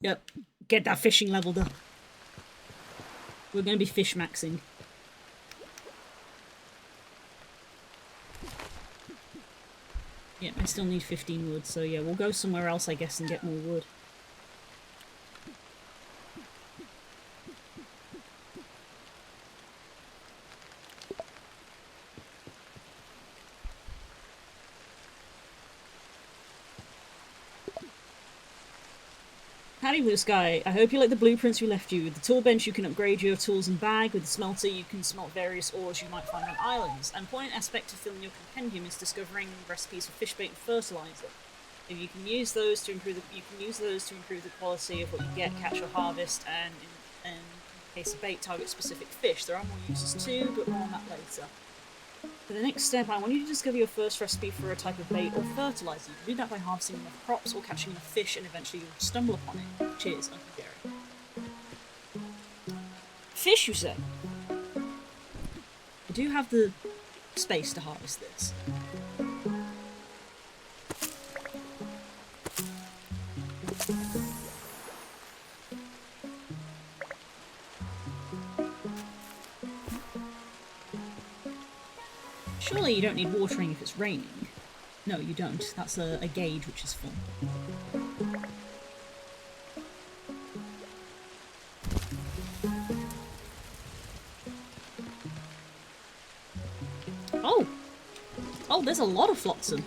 Yep, get that fishing leveled up. We're going to be fish maxing. Yeah, I still need 15 wood, so yeah, we'll go somewhere else, I guess, and get more wood. Howdy, Blue Sky. I hope you like the blueprints we left you. With the tool bench, you can upgrade your tools and bag. With the smelter, you can smelt various ores you might find on islands. An important aspect of filling your compendium is discovering recipes for fish bait and fertilizer. If you can use those to improve the quality of what you get, catch or harvest, and in case of bait, target specific fish. There are more uses too, but more on that later. For the next step, I want you to discover your first recipe for a type of bait or fertilizer. You can do that by harvesting enough crops or catching enough fish, and eventually you'll stumble upon it. Cheers, Uncle Gary. Fish, you say? I do have the space to harvest this. Surely you don't need watering if it's raining. No, you don't. That's a gauge, which is fun. Oh! Oh, there's a lot of flotsam.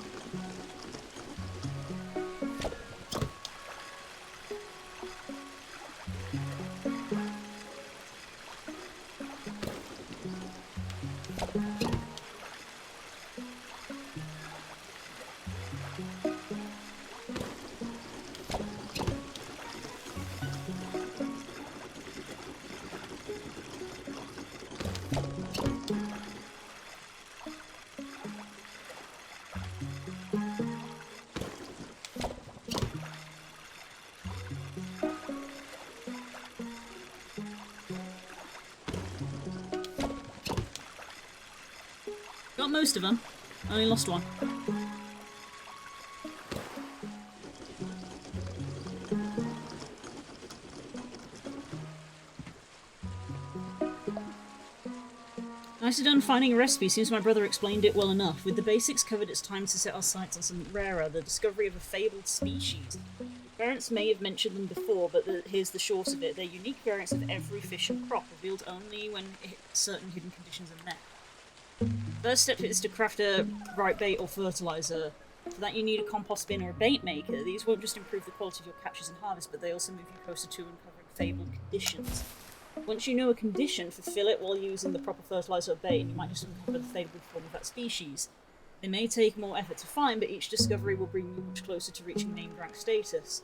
Got most of them. Only lost one. Nicely done finding a recipe. Seems my brother explained it well enough. With the basics covered, it's time to set our sights on something rarer, the discovery of a fabled species. Your parents may have mentioned them before, but here's the short of it. They're unique variants of every fish and crop, revealed only when certain hidden conditions are met. First step is to craft a right bait or fertilizer. For that you need a compost bin or a bait maker. These won't just improve the quality of your catches and harvest, but they also move you closer to uncovering fabled conditions. Once you know a condition, fulfill it while using the proper fertilizer or bait, and you might just uncover the fabled form of that species. They may take more effort to find, but each discovery will bring you much closer to reaching named rank status.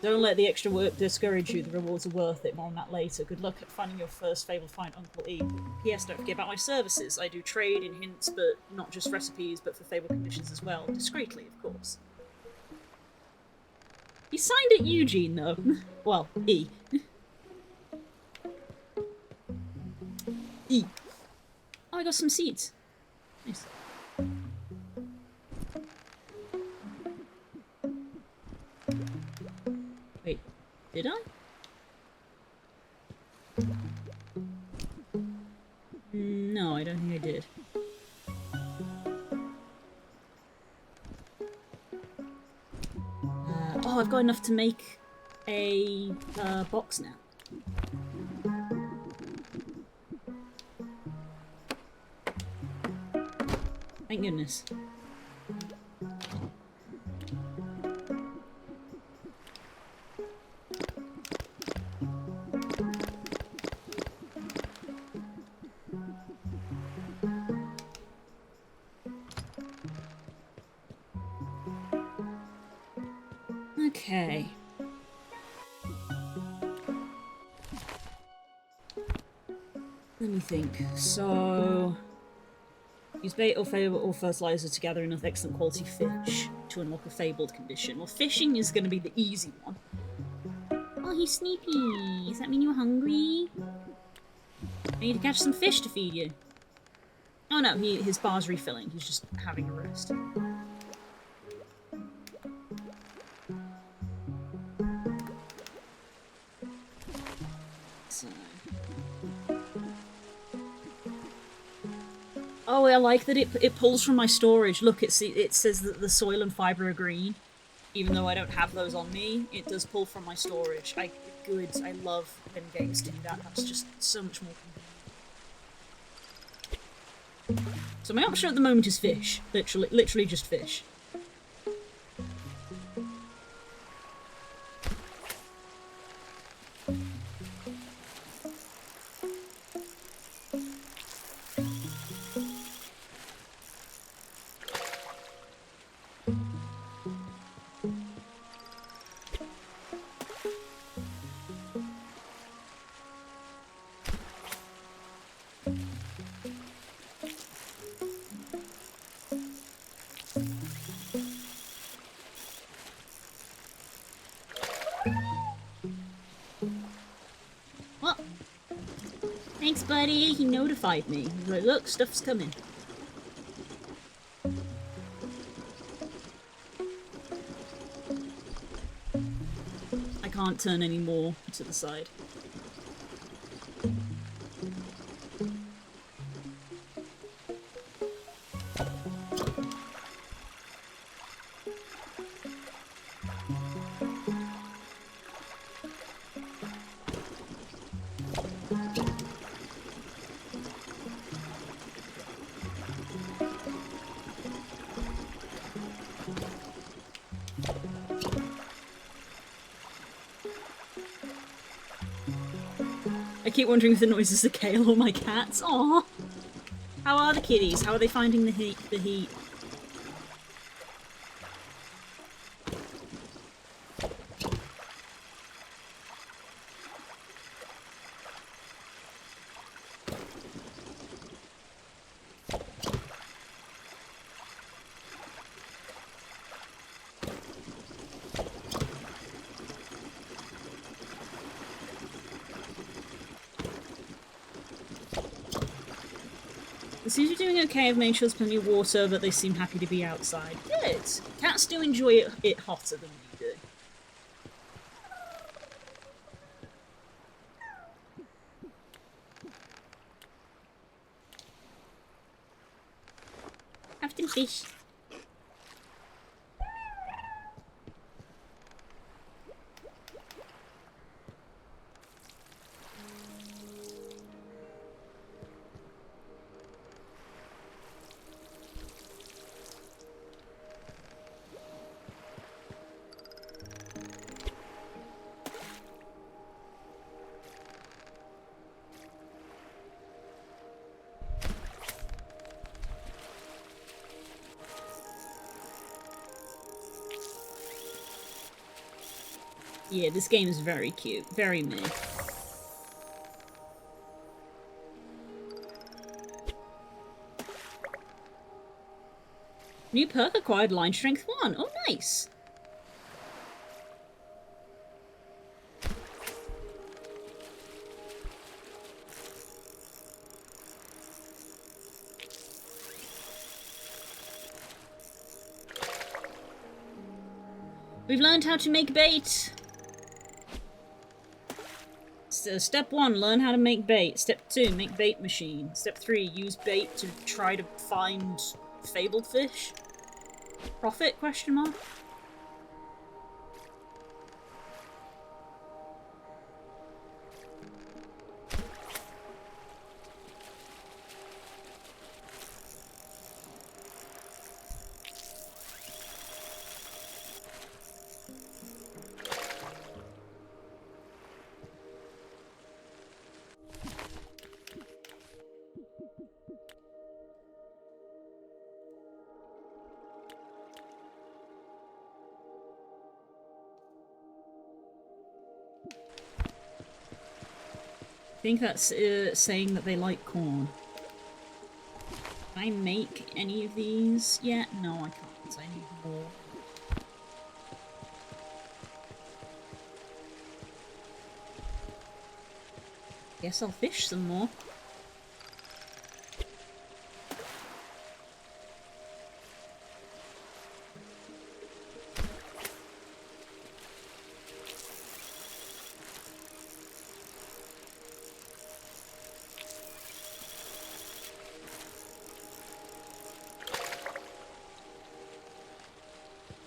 Don't let the extra work discourage you, the rewards are worth it, more on that later. Good luck at finding your first fabled find, Uncle E. P.S. Don't forget about my services. I do trade in hints, but not just recipes, but for fabled conditions as well. Discreetly, of course. He signed it Eugene, though. Well, E. E. Oh, I got some seeds. Nice. Wait, did I? No, I don't think I did. Oh, I've got enough to make a box now. Thank goodness. Okay. Let me think. So, use bait or fertilizer to gather enough excellent quality fish to unlock a fabled condition. Well, fishing is going to be the easy one. Oh, he's sleepy. Does that mean you're hungry? I need to catch some fish to feed you. Oh no, his bar's refilling. He's just having a rest. So. Oh, I like that it pulls from my storage. Look, it says that the soil and fibre are green. Even though I don't have those on me, it does pull from my storage. Good. I love when games do that. That's just so much more convenient. So my option at the moment is fish. Literally just fish. Well, thanks, buddy. He notified me. He's like, look, stuff's coming. I can't turn any more to the side. I keep wondering if the noises are Kale or my cats. Aww. How are the kitties? How are they finding the heat? It seems you're doing okay. I've made sure there's plenty of water, but they seem happy to be outside. Good. Cats do enjoy it hotter than we do. Have some fish. Yeah, this game is very cute. Very me. New perk acquired, line strength 1. Oh, nice. We've learned how to make bait. Step 1, learn how to make bait. Step 2, make bait machine. Step 3, use bait to try to find fabled fish. Profit, question mark? I think that's saying that they like corn. Can I make any of these yet? No, I can't. I need more. Guess I'll fish some more.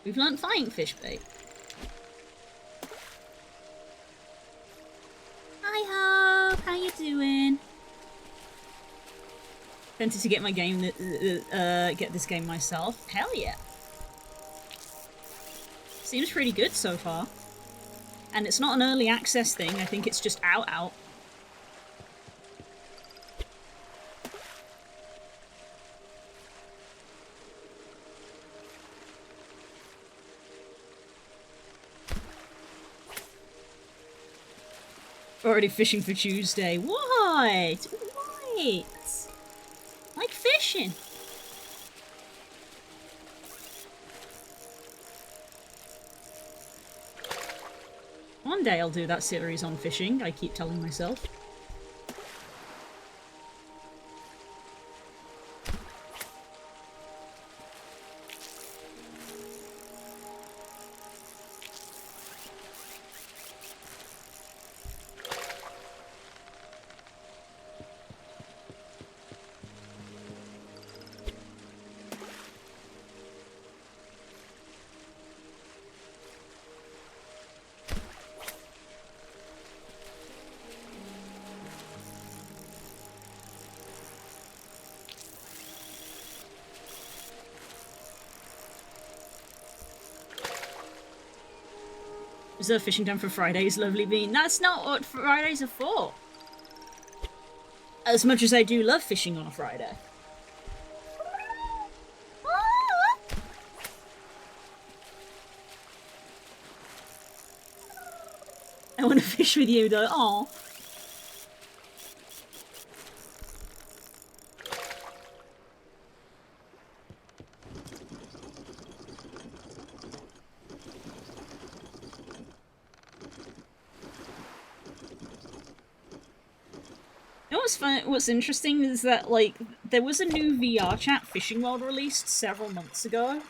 We've learnt flying fish bait. Hi Hope, how you doing? Tempted to get my game, get this game myself. Hell yeah. Seems pretty good so far. And it's not an early access thing, I think it's just out. Already fishing for Tuesday. What? What? Like fishing. One day I'll do that series on fishing, I keep telling myself. Reserve fishing time for Fridays, lovely bean. That's not what Fridays are for. As much as I do love fishing on a Friday. I want to fish with you though. Aww. What's interesting is that, like, there was a new VR chat fishing world released several months ago.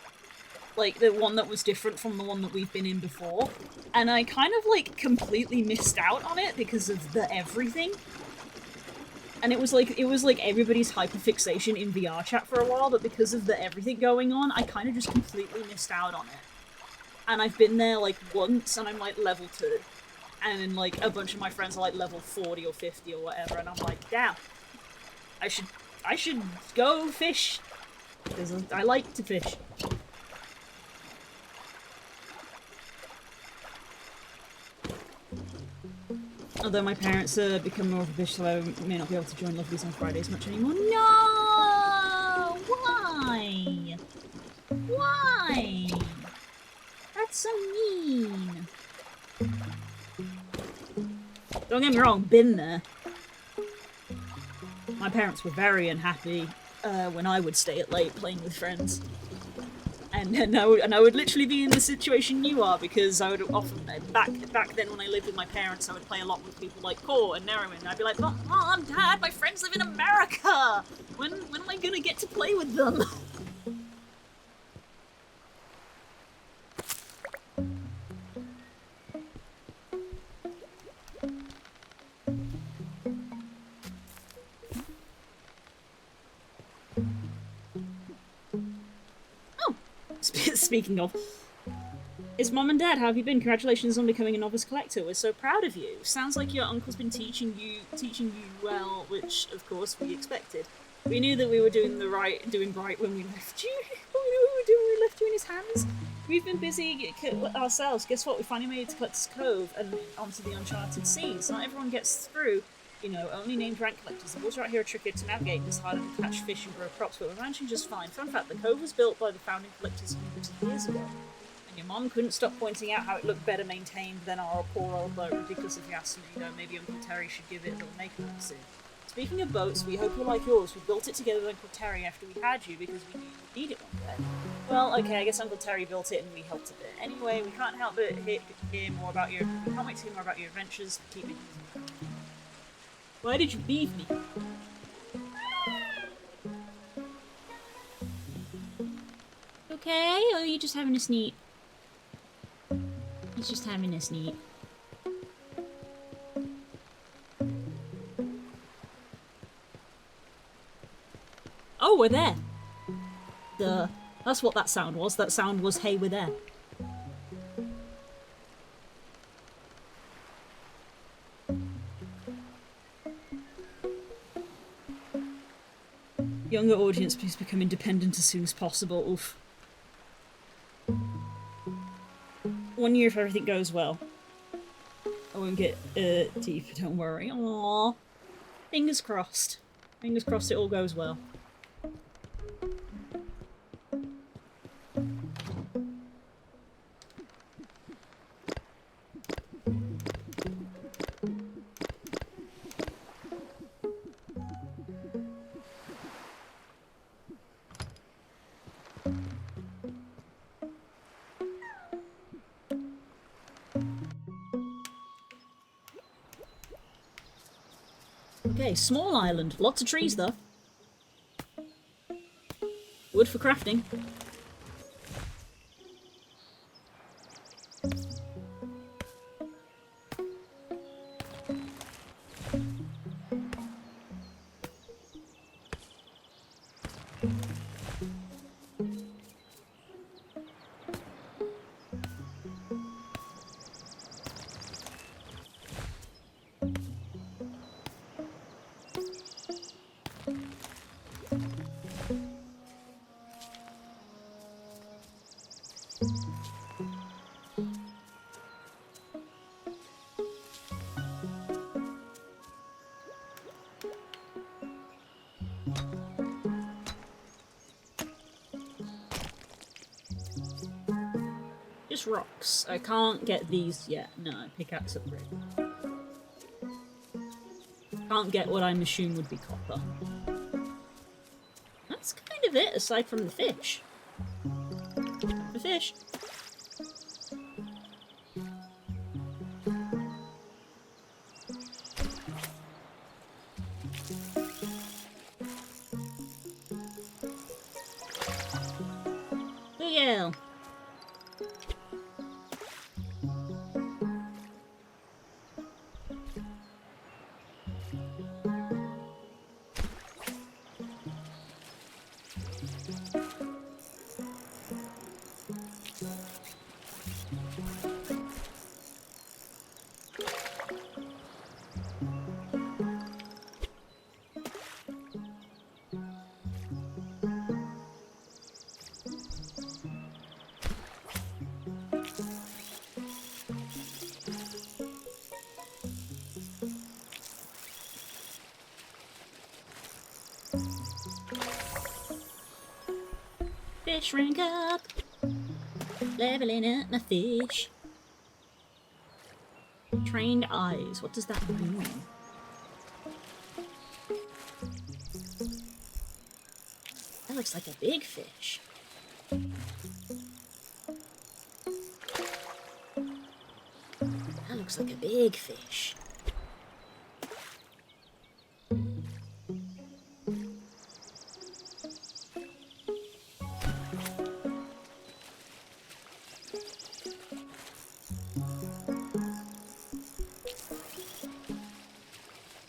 Like, the one that was different from the one that we've been in before. And I kind of, like, completely missed out on it because of the everything. And it was like everybody's hyperfixation in VR chat for a while, but because of the everything going on, I kind of just completely missed out on it. And I've been there, like, once, and I'm, like, level 2. And then, like, a bunch of my friends are, like, level 40 or 50 or whatever, and I'm like, damn. I should go fish. Because I like to fish. Although my parents become more of a fish, so I may not be able to join Lovelies on Fridays much anymore. No! Why? Why? That's so mean. Don't get me wrong, been there. My parents were very unhappy when I would stay at late playing with friends. And I would literally be in the situation you are, because I would often, back then when I lived with my parents, I would play a lot with people like Core and Nerwin, and I'd be like, Mom, Dad, my friends live in America! When am I gonna get to play with them? Speaking of, it's Mom and Dad. How have you been? Congratulations on becoming a novice collector. We're so proud of you. Sounds like your uncle's been teaching you well, which of course we expected. We knew that we were doing right when we left you. We knew we were doing when we left you in his hands. We've been busy ourselves. Guess what? We finally made it to Collector's Cove and onto the Uncharted Seas. Not everyone gets through. You know, only named rank collectors. The waters out here are trickier to navigate and it's harder to catch fish and grow crops, but we're managing just fine. Fun fact, the cove was built by the founding collectors hundreds of years ago. And your mom couldn't stop pointing out how it looked better maintained than our poor old boat. Ridiculous if you ask me, you know, maybe Uncle Terry should give it a little makeover soon. Speaking of boats, we hope you like yours. We built it together with Uncle Terry after we had you because we knew you'd need it one day. Well, okay, I guess Uncle Terry built it and we helped a bit. Anyway, we can't help but hear more about your. We can't wait to hear more about your adventures. Keep it easy. Why did you leave me? Okay, or are you just having a sneak? He's just having a sneak. Oh, we're there. Duh. That's what that sound was. That sound was, hey, we're there. Younger audience, please become independent as soon as possible. Oof. 1 year if everything goes well. I won't get deep, don't worry. Aww. Fingers crossed. Fingers crossed it all goes well. Okay, small island. Lots of trees, though. Wood for crafting. Just rocks. I can't get these yet. No, pickaxe upgrade. Can't get what I'm assuming would be copper. That's kind of it, aside from the fish. The fish. Booyah! Fish rank up. Leveling up my fish. Trained eyes. What does that mean? That looks like a big fish. That looks like a big fish.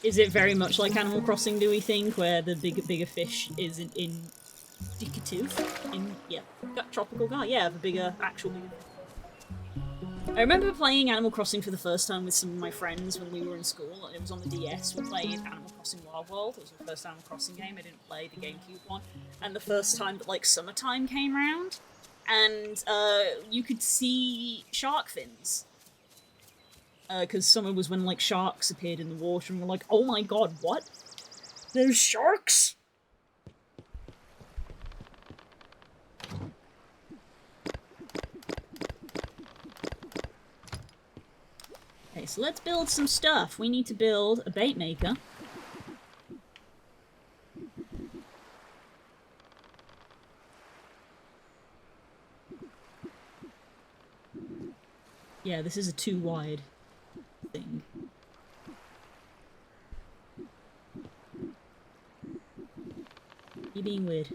Is it very much like Animal Crossing, do we think, where the bigger fish is indicative? Yeah, got tropical guy. Yeah, the bigger, actual bigger. I remember playing Animal Crossing for the first time with some of my friends when we were in school. It was on the DS. We played Animal Crossing Wild World. It was the first Animal Crossing game. I didn't play the GameCube one. And the first time that, like, summertime came around, and you could see shark fins. Because summer was when, like, sharks appeared in the water, and we're like, oh my god, what? There's sharks? Okay, so let's build some stuff. We need to build a bait maker. Yeah, this is a too wide thing. You're being weird.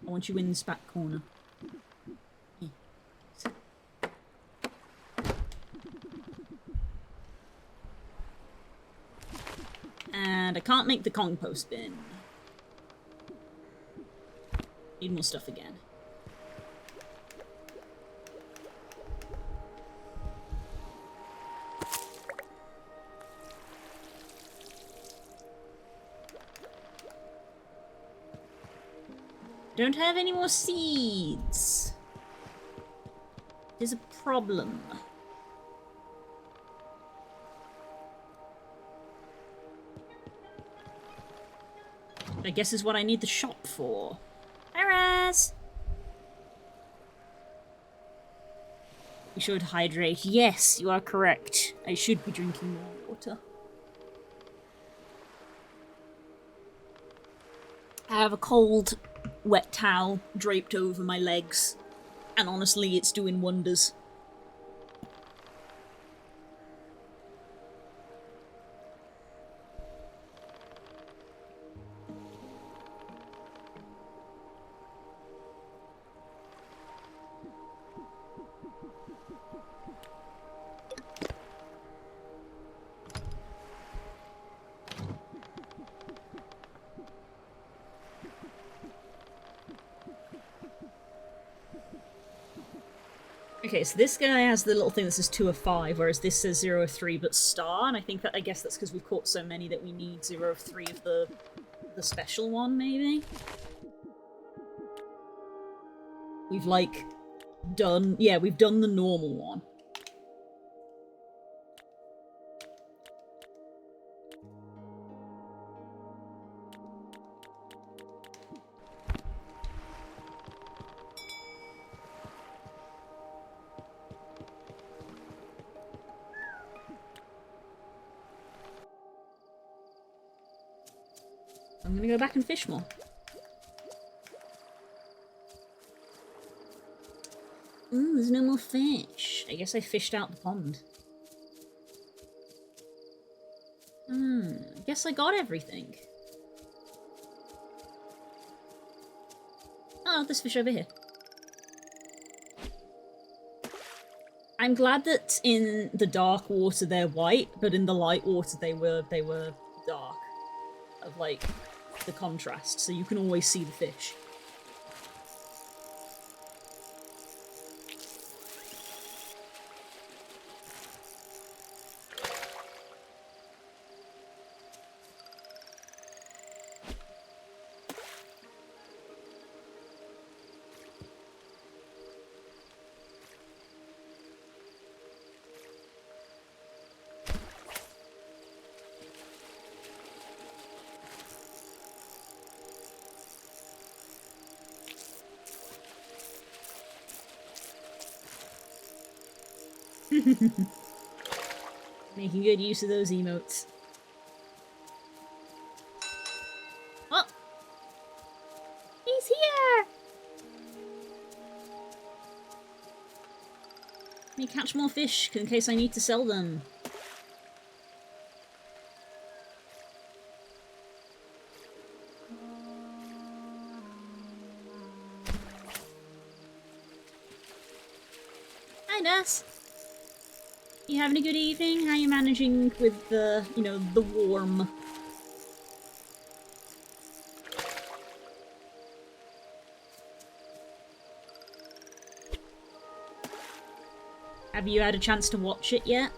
I want you in this back corner. And I can't make the compost bin. Need more stuff again. don't have any more seeds. There's a problem. I guess is what I need the shop for. Hi, Raz! We should hydrate. Yes, you are correct. I should be drinking more water. I have a cold, wet towel draped over my legs, and honestly, it's doing wonders. Okay, so this guy has the little thing that says 2 of 5, whereas this says 0 of 3 but star, and I guess that's because we've caught so many that we need 0 of 3 of the special one, maybe? We've, like, done... Yeah, we've done the normal one. I'm gonna go back and fish more. Ooh, there's no more fish. I guess I fished out the pond. I guess I got everything. Oh, this fish over here. I'm glad that in the dark water they're white, but in the light water they were dark. Of like the contrast, so you can always see the fish. Making good use of those emotes. Oh! He's here! Let me catch more fish in case I need to sell them. Hi, Ness. You having a good evening? How are you managing with the, you know, the warm? Have you had a chance to watch it yet?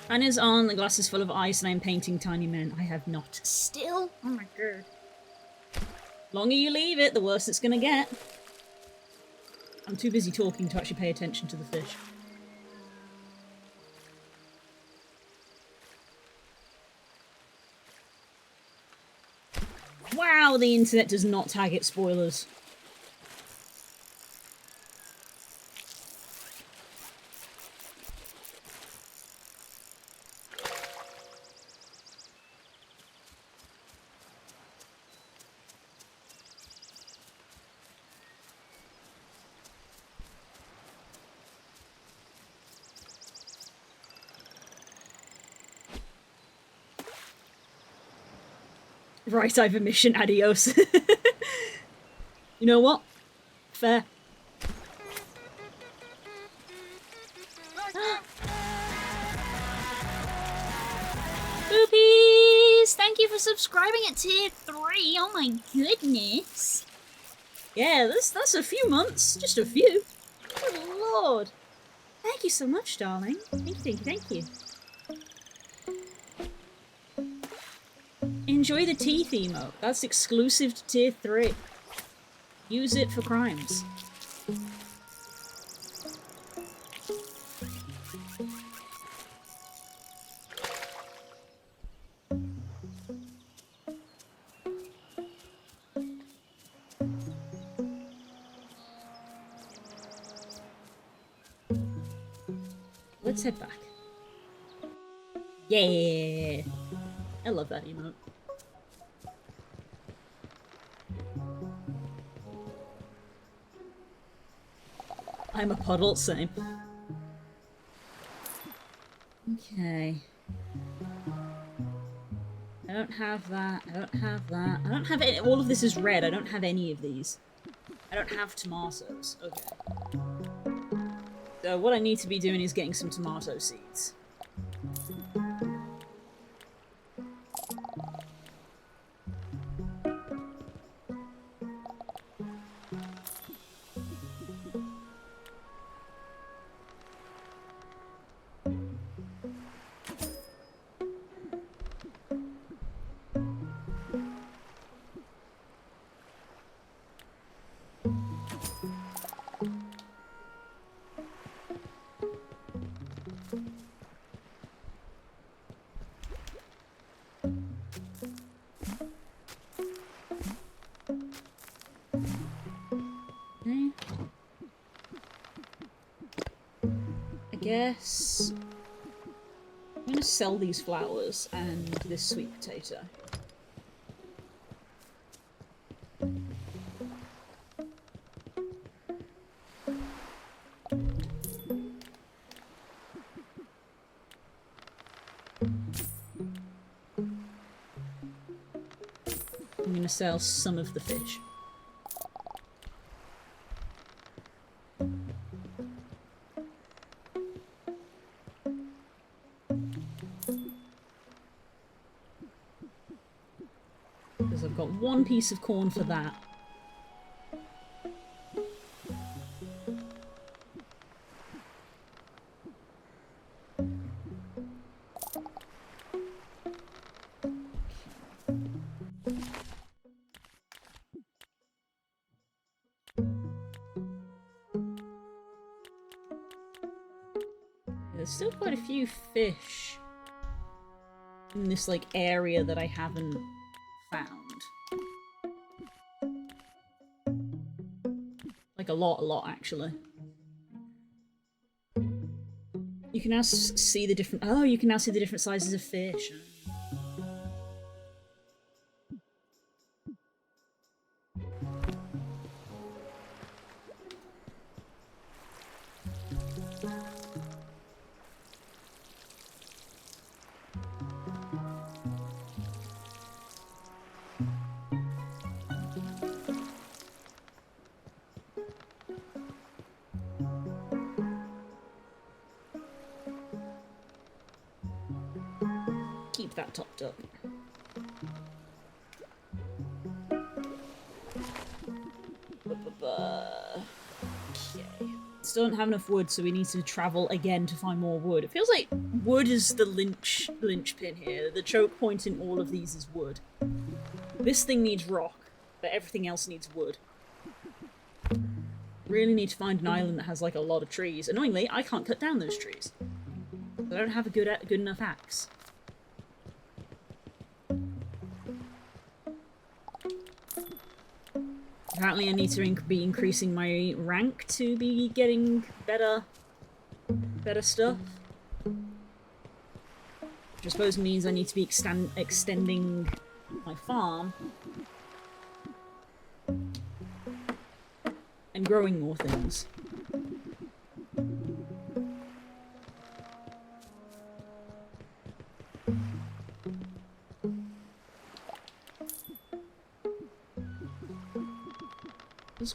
Anna's on, the glass is full of ice and I'm painting tiny men. I have not. Still? Oh my god. Longer you leave it, the worse it's gonna get. I'm too busy talking to actually pay attention to the fish. Wow, the internet does not tag it spoilers. Right, I've a mission, adios. You know what? Fair. Boopies! Thank you for subscribing at tier 3. Oh my goodness. Yeah, that's a few months. Just a few. Good lord. Thank you so much, darling. Thank you, thank you, thank you. Enjoy the teeth emote. That's exclusive to tier 3. Use it for crimes. Let's head back. Yeah! I love that emote. I'm a puddle, same. Okay. I don't have that, I don't have that. I don't have any- all of this is red, I don't have any of these. I don't have tomatoes. Okay. So what I need to be doing is getting some tomato seeds. Okay. I guess I'm gonna sell these flowers and this sweet potato. I'm gonna sell some of the fish. Because I've got one piece of corn for that. There's still quite a few fish in this, like, area that I haven't found. Like, a lot, actually. You can now see the different- oh, you can now see the different sizes of fish. Keep that topped up. Okay. Still don't have enough wood, so we need to travel again to find more wood. It feels like wood is the linchpin here. The choke point in all of these is wood. This thing needs rock, but everything else needs wood. Really need to find an island that has, like, a lot of trees. Annoyingly, I can't cut down those trees. I don't have a good enough axe. Apparently I need to be increasing my rank to be getting better stuff. Which I suppose means I need to be extending my farm. And growing more things.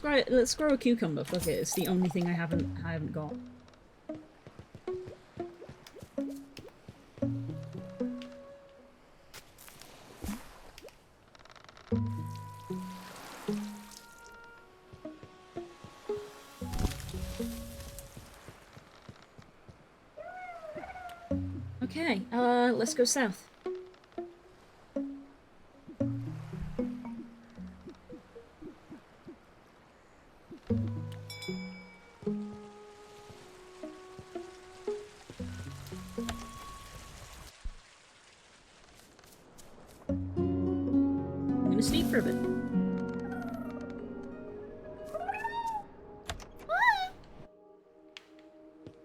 Let's grow a cucumber. Fuck it, it's the only thing I haven't got. Okay, let's go south. for a bit.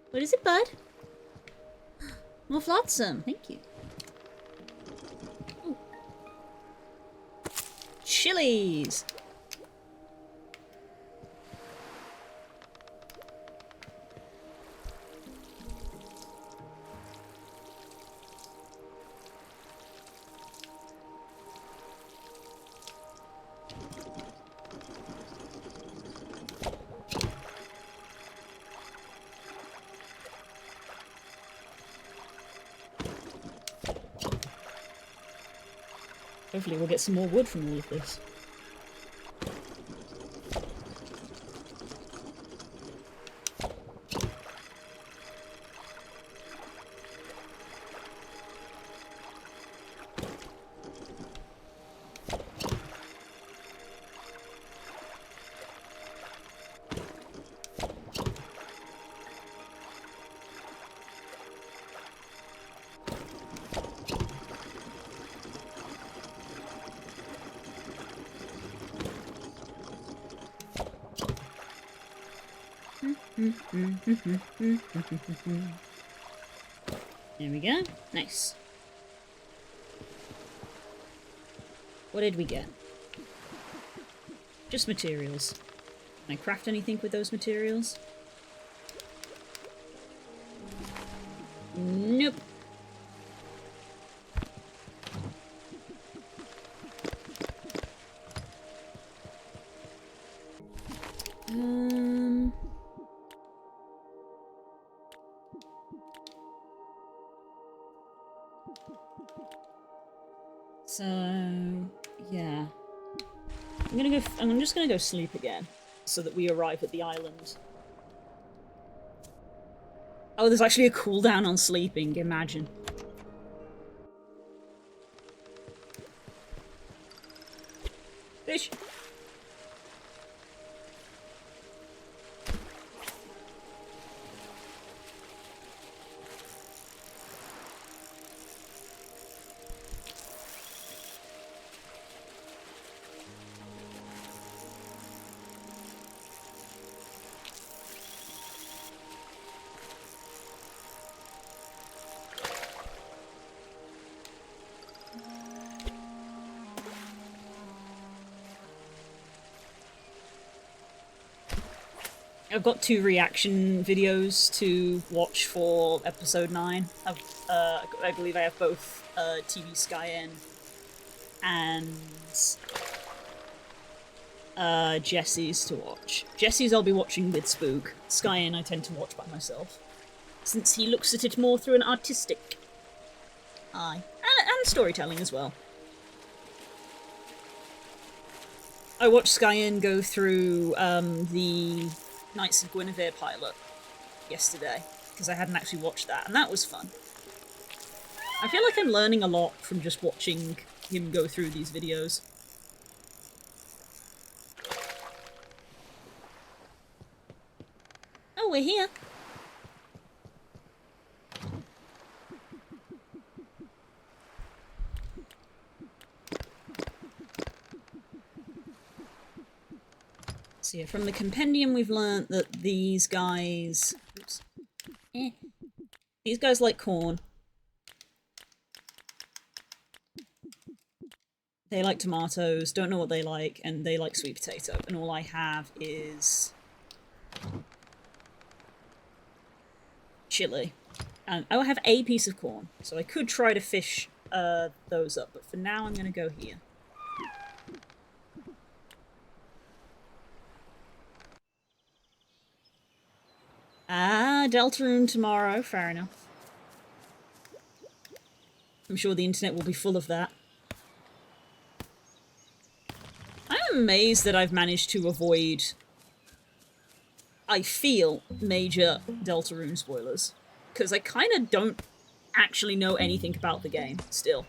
What is it, bud? More flotsam. Thank you. Ooh. Chilies. Hopefully we'll get some more wood from all of this. There we go. Nice. What did we get? Just materials. Can I craft anything with those materials? Nope. So yeah, I'm just gonna go sleep again, so that we arrive at the island. Oh, there's actually a cooldown on sleeping. Imagine. Fish. I've got 2 reaction videos to watch for episode 9. I believe I have both TV Skyen and Jesse's to watch. Jesse's I'll be watching with Spook. Skyen I tend to watch by myself, since he looks at it more through an artistic eye. And storytelling as well. I watched Skyen go through the Knights of Guinevere pilot yesterday, because I hadn't actually watched that, and that was fun. I feel like I'm learning a lot from just watching him go through these videos. Oh, we're here. So yeah, from the compendium we've learnt that these guys... Oops. These guys like corn. They like tomatoes, don't know what they like, and they like sweet potato. And all I have is... chili. And I have a piece of corn, so I could try to fish those up, but for now I'm gonna go here. Ah, Deltarune tomorrow. Fair enough. I'm sure the internet will be full of that. I'm amazed that I've managed to avoid, I feel, major Deltarune spoilers. Because I kind of don't actually know anything about the game, still.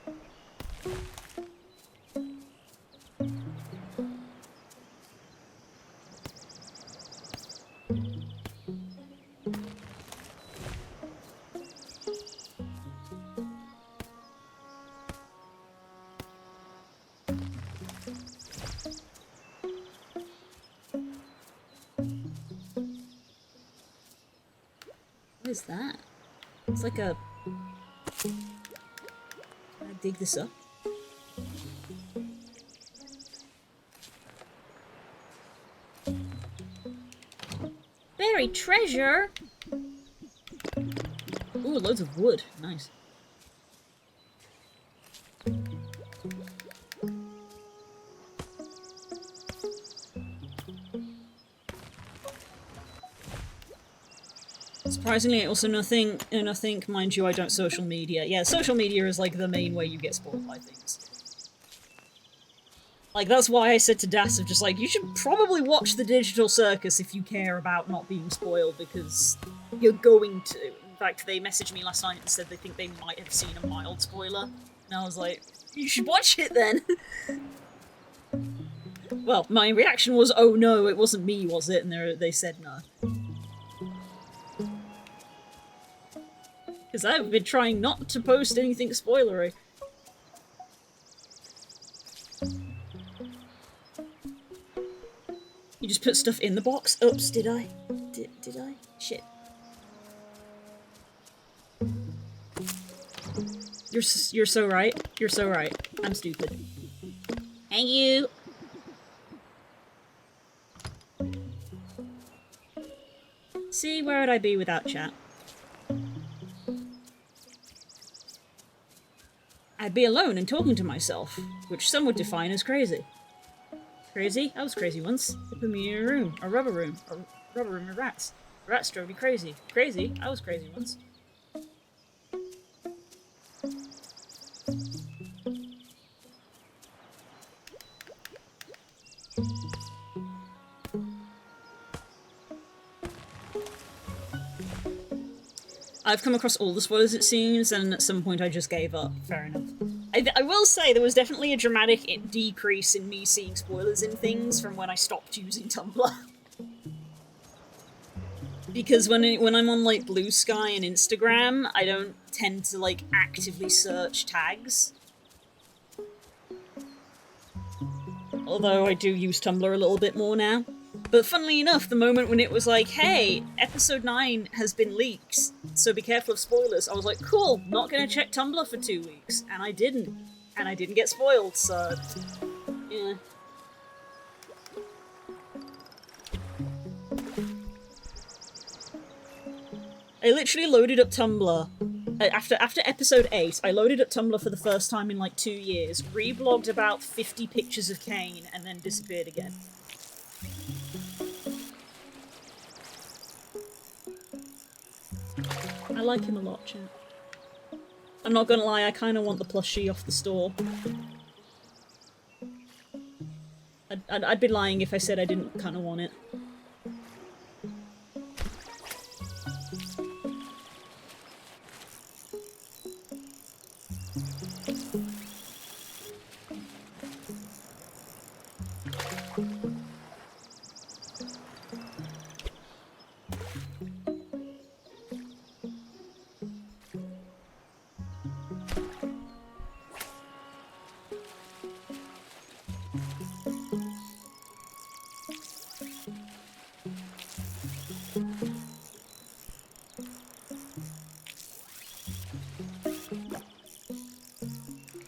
What is that? It's like a... Can I dig this up? Buried treasure! Ooh, loads of wood. Nice. Surprisingly, also nothing, mind you, I don't social media. Yeah, social media is like the main way you get spoiled by things. Like, that's why I said to Das of just like, you should probably watch the Digital Circus if you care about not being spoiled, because you're going to. In fact, they messaged me last night and said they think they might have seen a mild spoiler. And I was like, you should watch it then! Well, my reaction was, oh no, it wasn't me, was it? And they said no. Because I've been trying not to post anything spoilery. You just put stuff in the box? Oops, did I? Did I? Shit. You're so right. You're so right. I'm stupid. Thank you! See, where would I be without chat? I'd be alone and talking to myself, which some would define as crazy. Crazy? I was crazy once. They put me in a room. A rubber room with rats. Rats drove me crazy. Crazy? I was crazy once. I've come across all the spoilers it seems, and at some point I just gave up. Fair enough. I will say there was definitely a dramatic decrease in me seeing spoilers in things from when I stopped using Tumblr. Because when I'm on, like, Blue Sky and Instagram, I don't tend to, like, actively search tags. Although I do use Tumblr a little bit more now. But funnily enough, the moment when it was like, hey, episode 9 has been leaked, so be careful of spoilers, I was like, cool, not gonna check Tumblr for 2 weeks. And I didn't. And I didn't get spoiled, so... yeah. I literally loaded up Tumblr. After episode 8, I loaded up Tumblr for the first time in like 2 years, reblogged about 50 pictures of Kane, and then disappeared again. I like him a lot, chat. I'm not gonna lie, I kinda want the plushie off the store. I'd be lying if I said I didn't kinda want it.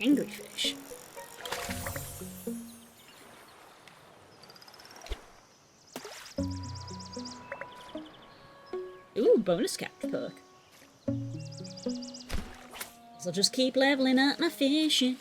Angry fish. Ooh, bonus capture perk. So I'll just keep leveling up my fishing.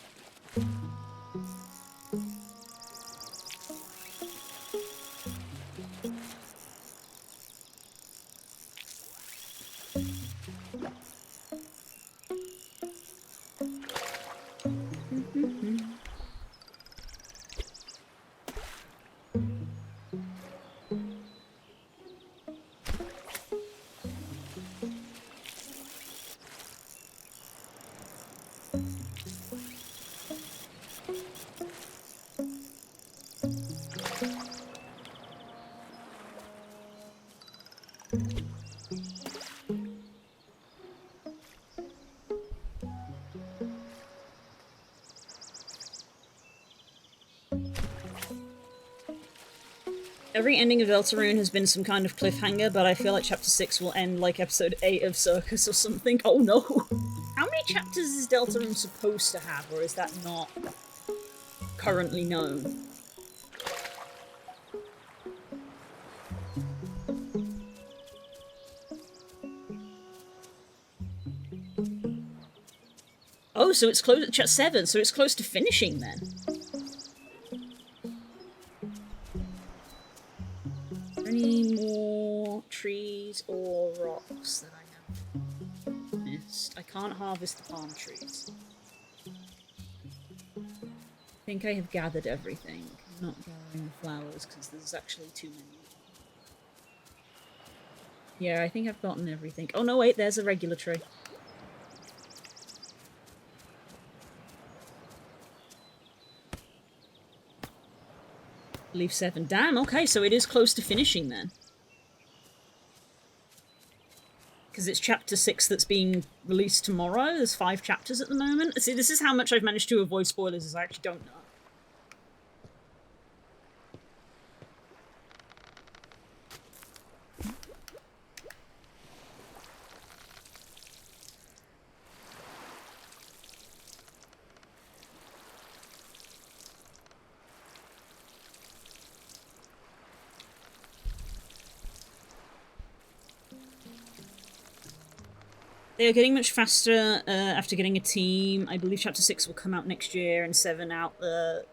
Every ending of Deltarune has been some kind of cliffhanger, but I feel like Chapter 6 will end like Episode 8 of Circus or something. Oh no! How many chapters is Deltarune supposed to have, or is that not currently known? Oh, so it's close to 7, so it's close to finishing then. Any more trees or rocks that I have missed? I can't harvest the palm trees. I think I have gathered everything. I'm not gathering the flowers because there's actually too many. Yeah, I think I've gotten everything. Oh no, wait, there's a regular tree. Leaf 7. Damn, okay, so it is close to finishing then. Because it's chapter 6 that's being released tomorrow. There's 5 chapters at the moment. See, this is how much I've managed to avoid spoilers, is I actually don't know. They are getting much faster after getting a team. I believe Chapter 6 will come out next year and 7 out the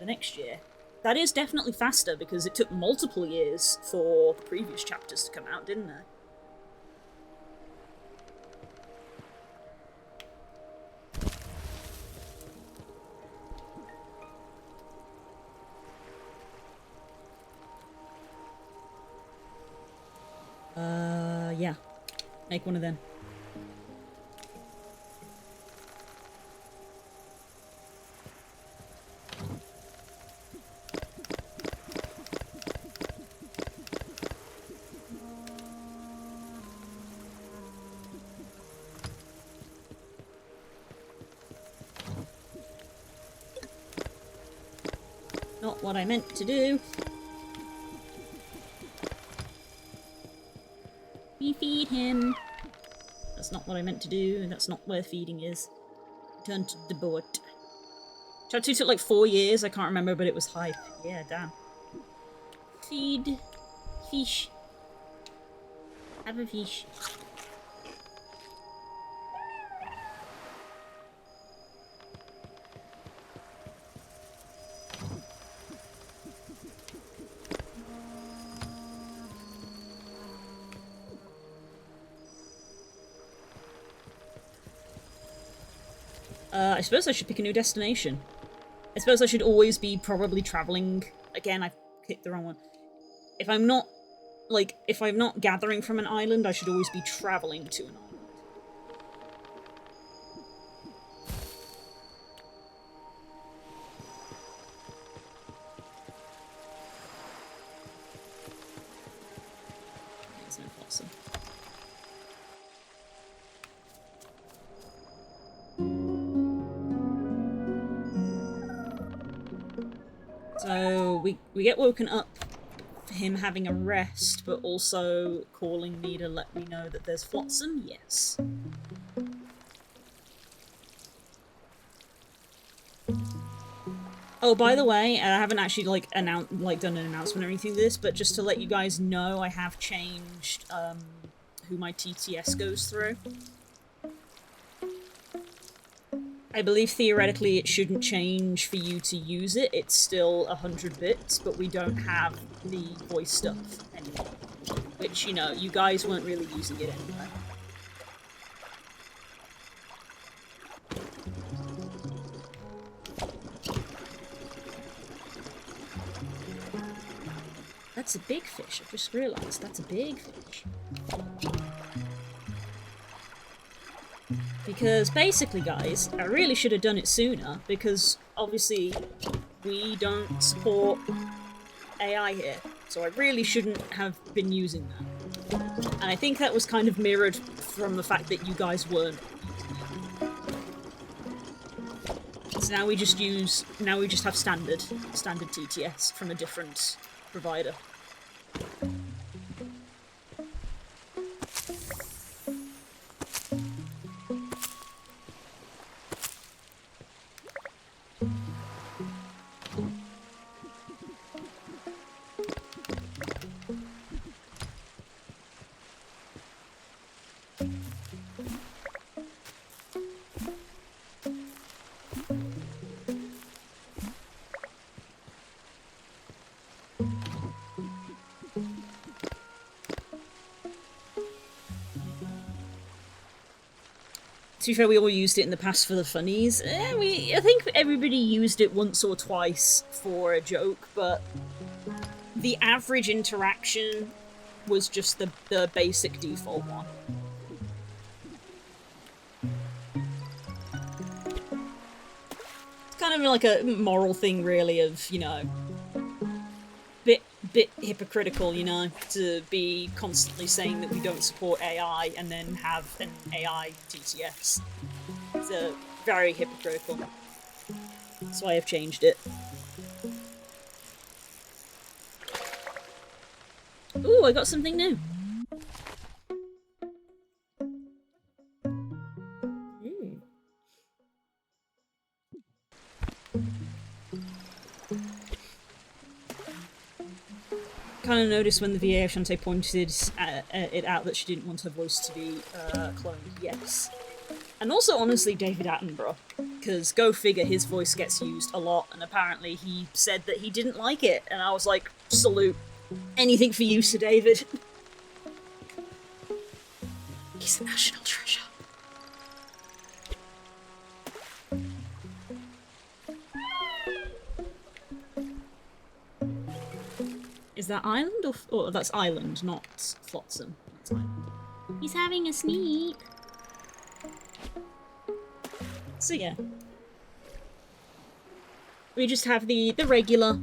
next year. That is definitely faster because it took multiple years for the previous chapters to come out, didn't it? Yeah. Make one of them. Not what I meant to do. We feed him. That's not what I meant to do, and that's not where feeding is. Return to the boat. Chapter 2 took like 4 years, I can't remember, but it was hype. Yeah, damn. Feed. Fish. Have a fish. I suppose I should pick a new destination. I suppose I should always be probably travelling. Again, I've picked the wrong one. If I'm not gathering from an island, I should always be travelling to an island. There's no blossom. So we get woken up for him having a rest, but also calling me to let me know that there's flotsam. Yes. Oh, by the way, I haven't actually done an announcement or anything to this, but just to let you guys know, I have changed who my TTS goes through. I believe theoretically it shouldn't change for you to use it. It's still 100 bits, but we don't have the voice stuff anymore. Which, you know, you guys weren't really using it anyway. That's a big fish. I've just realised that's a big fish. Because basically, guys, I really should have done it sooner, because obviously we don't support AI here, so I really shouldn't have been using that. And I think that was kind of mirrored from the fact that you guys weren't using it. So now we just have standard TTS from a different provider. To be fair, we all used it in the past for the funnies. I think everybody used it once or twice for a joke, but the average interaction was just the basic default one. It's kind of like a moral thing, really, of, you know, bit hypocritical, you know, to be constantly saying that we don't support AI and then have an AI TTS. It's very hypocritical. That's why I've changed it. Ooh, I got something new. Kind of noticed when the VA Ashante pointed it out that she didn't want her voice to be cloned. Yes. And also, honestly, David Attenborough. Because, go figure, his voice gets used a lot, and apparently he said that he didn't like it. And I was like, salute. Anything for you, Sir David. He's a national treasure. Is that Island or oh, that's Island, not Flotsam. That's Island. He's having a sneak. So yeah, we just have the regular.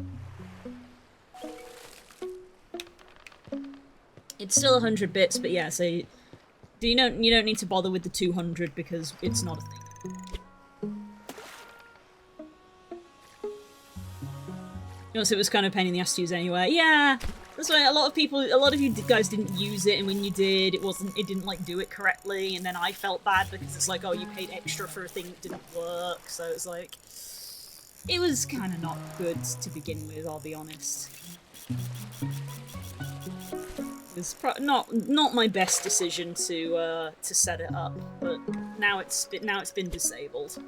It's still 100 bits, but yeah. So you don't need to bother with the 200 because it's not a thing. Also, it was kind of a pain in the ass to use anyway. Yeah, that's why a lot of you guys didn't use it, and when you did, it didn't like do it correctly, and then I felt bad because it's like, oh, you paid extra for a thing that didn't work, so it's like, it was kind of not good to begin with, I'll be honest. It was not my best decision to set it up, but now it's been disabled.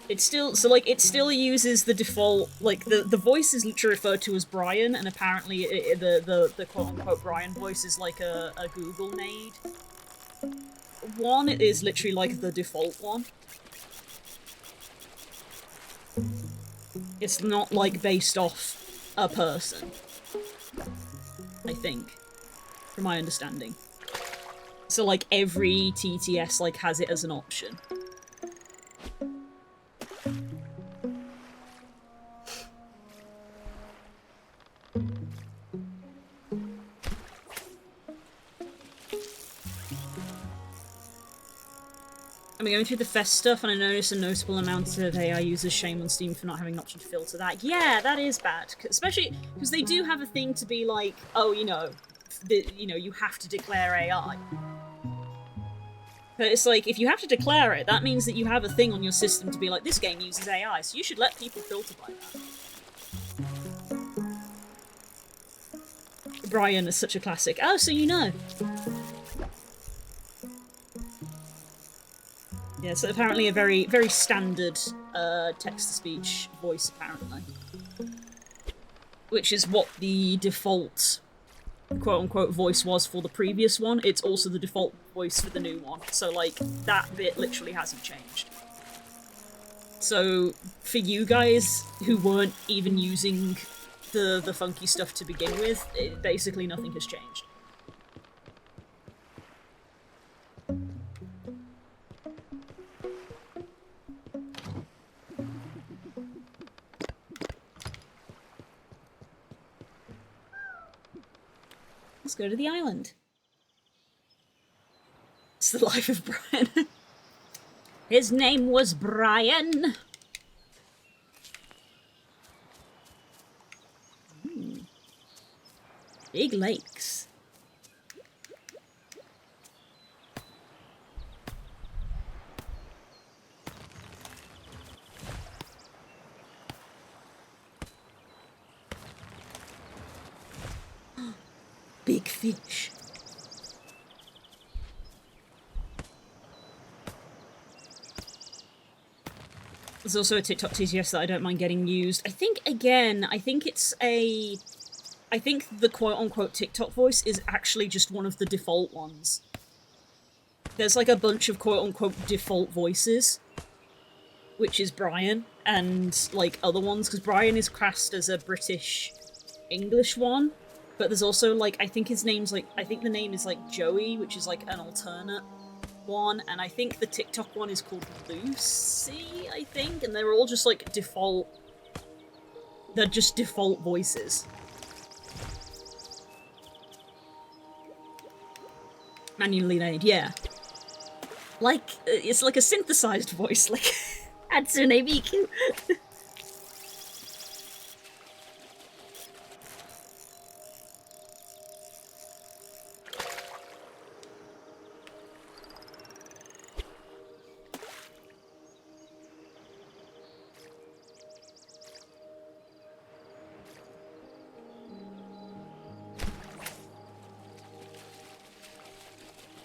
It still uses the default, like, the voice is literally referred to as Brian, and apparently the quote-unquote Brian voice is like a Google made one. It is literally like the default one. It's not like based off a person, I think, from my understanding. So like every TTS like has it as an option. I'm going through the Fest stuff, and I noticed a notable amount of AI users shame on Steam for not having an option to filter that. Yeah, that is bad, especially because they do have a thing to be like, oh, you have to declare AI. But it's like, if you have to declare it, that means that you have a thing on your system to be like, this game uses AI, so you should let people filter by that. Brian is such a classic. Oh, so you know. Yeah, so apparently a very, very standard text-to-speech voice, apparently. Which is what the default quote-unquote voice was for the previous one. It's also the default voice for the new one. So, like, that bit literally hasn't changed. So, for you guys who weren't even using the funky stuff to begin with, basically nothing has changed. Let's go to the island. It's the life of Brian. His name was Brian. Big lakes. Big fish. There's also a TikTok TTS that I don't mind getting used. I think, again, I think the quote-unquote TikTok voice is actually just one of the default ones. There's like a bunch of quote-unquote default voices, which is Brian, and like other ones, because Brian is cast as a British English one, but there's also like, I think the name is like Joey, which is like an alternate one, and I think the TikTok one is called Lucy, I think, and they're all just like default. They're just default voices. Manually made, yeah. Like, it's like a synthesized voice, like Hatsune Miku.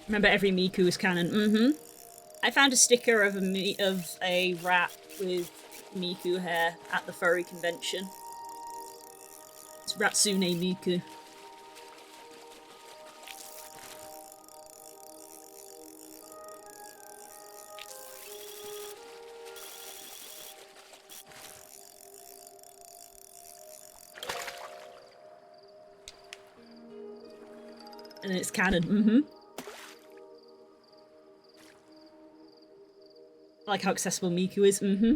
Remember, every Miku is canon. Mm-hmm. I found a sticker of a rat with Miku hair at the furry convention. It's Ratsune Miku. And it's canon. Mm-hmm. Like how accessible Miku is. Mm-hmm.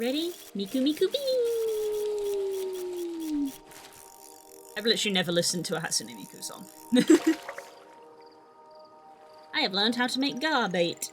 Ready? Miku Miku Bee! I've literally never listened to a Hatsune Miku song. I have learned how to make garbait.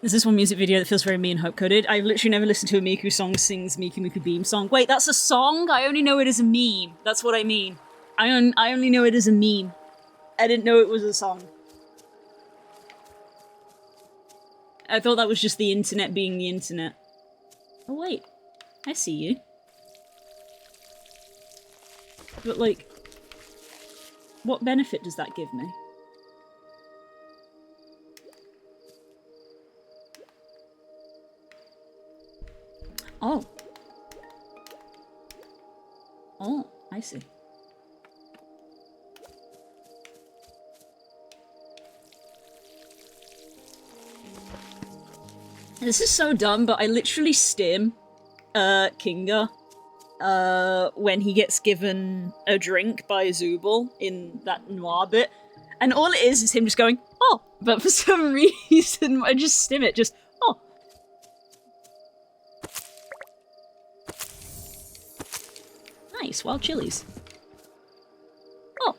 There's this one music video that feels very me and Hope coded. I've literally never listened to a Miku song sings Miku Miku Beam song. Wait, that's a song? I only know it as a meme. That's what I mean. I only know it as a meme. I didn't know it was a song. I thought that was just the internet being the internet. Oh wait, I see you. But like, what benefit does that give me? Oh. Oh, I see. This is so dumb, but I literally stim Kinga when he gets given a drink by Zubul in that noir bit. And all it is him just going, oh, but for some reason I just stim it, just, oh. Nice, wild chilies. Oh.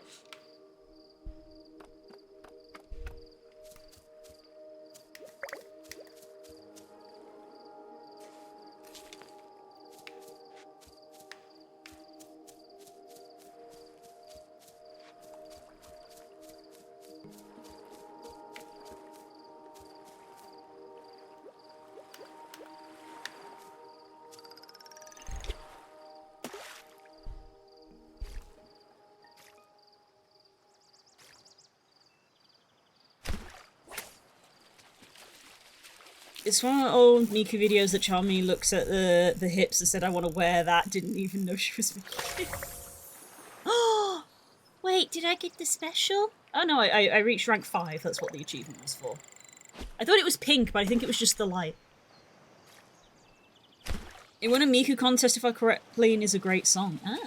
It's one of the old Miku videos that Charmy looks at the hips and said, I want to wear that, didn't even know she was Miku. Oh! Wait, did I get the special? Oh no, I reached rank 5, that's what the achievement was for. I thought it was pink, but I think it was just the light. It won a Miku contest, if I correctly, and is a great song. Ah.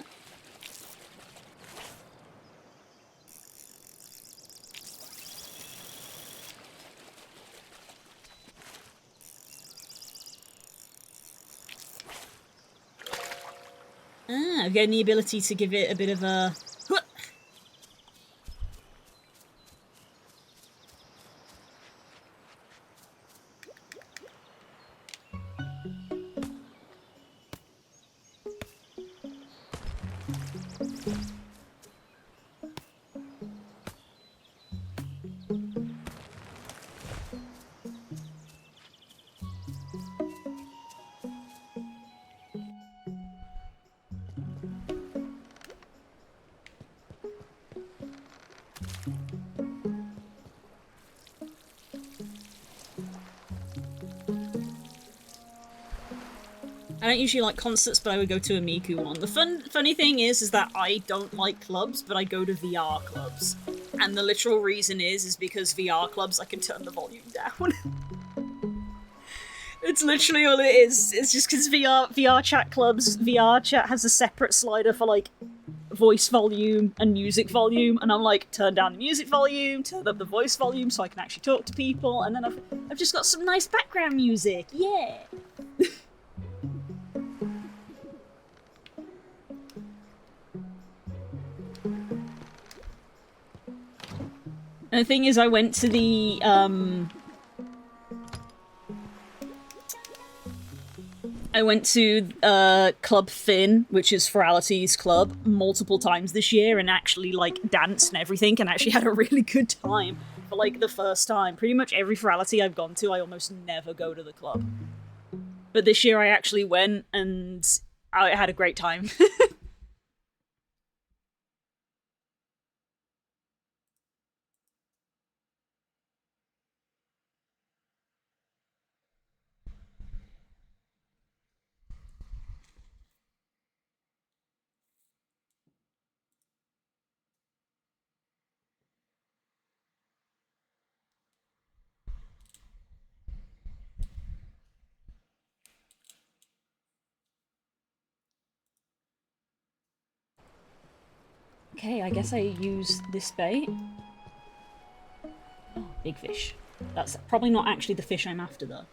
Ah, I've gotten the ability to give it a bit of a... I don't usually like concerts, but I would go to a Miku one. The funny thing is that I don't like clubs, but I go to VR clubs. And the literal reason is because VR clubs, I can turn the volume down. It's literally all it is. It's just because VR chat clubs, VR chat has a separate slider for, like, voice volume and music volume, and I'm like, turn down the music volume, turn up the voice volume so I can actually talk to people, and then I've just got some nice background music, yeah! And the thing is, I went to the, Club Finn, which is Ferality's club, multiple times this year, and actually, like, danced and everything, and actually had a really good time for, like, the first time. Pretty much every Ferality I've gone to, I almost never go to the club. But this year I actually went, and I had a great time. Okay, I guess I use this bait. Oh, big fish. That's probably not actually the fish I'm after, though.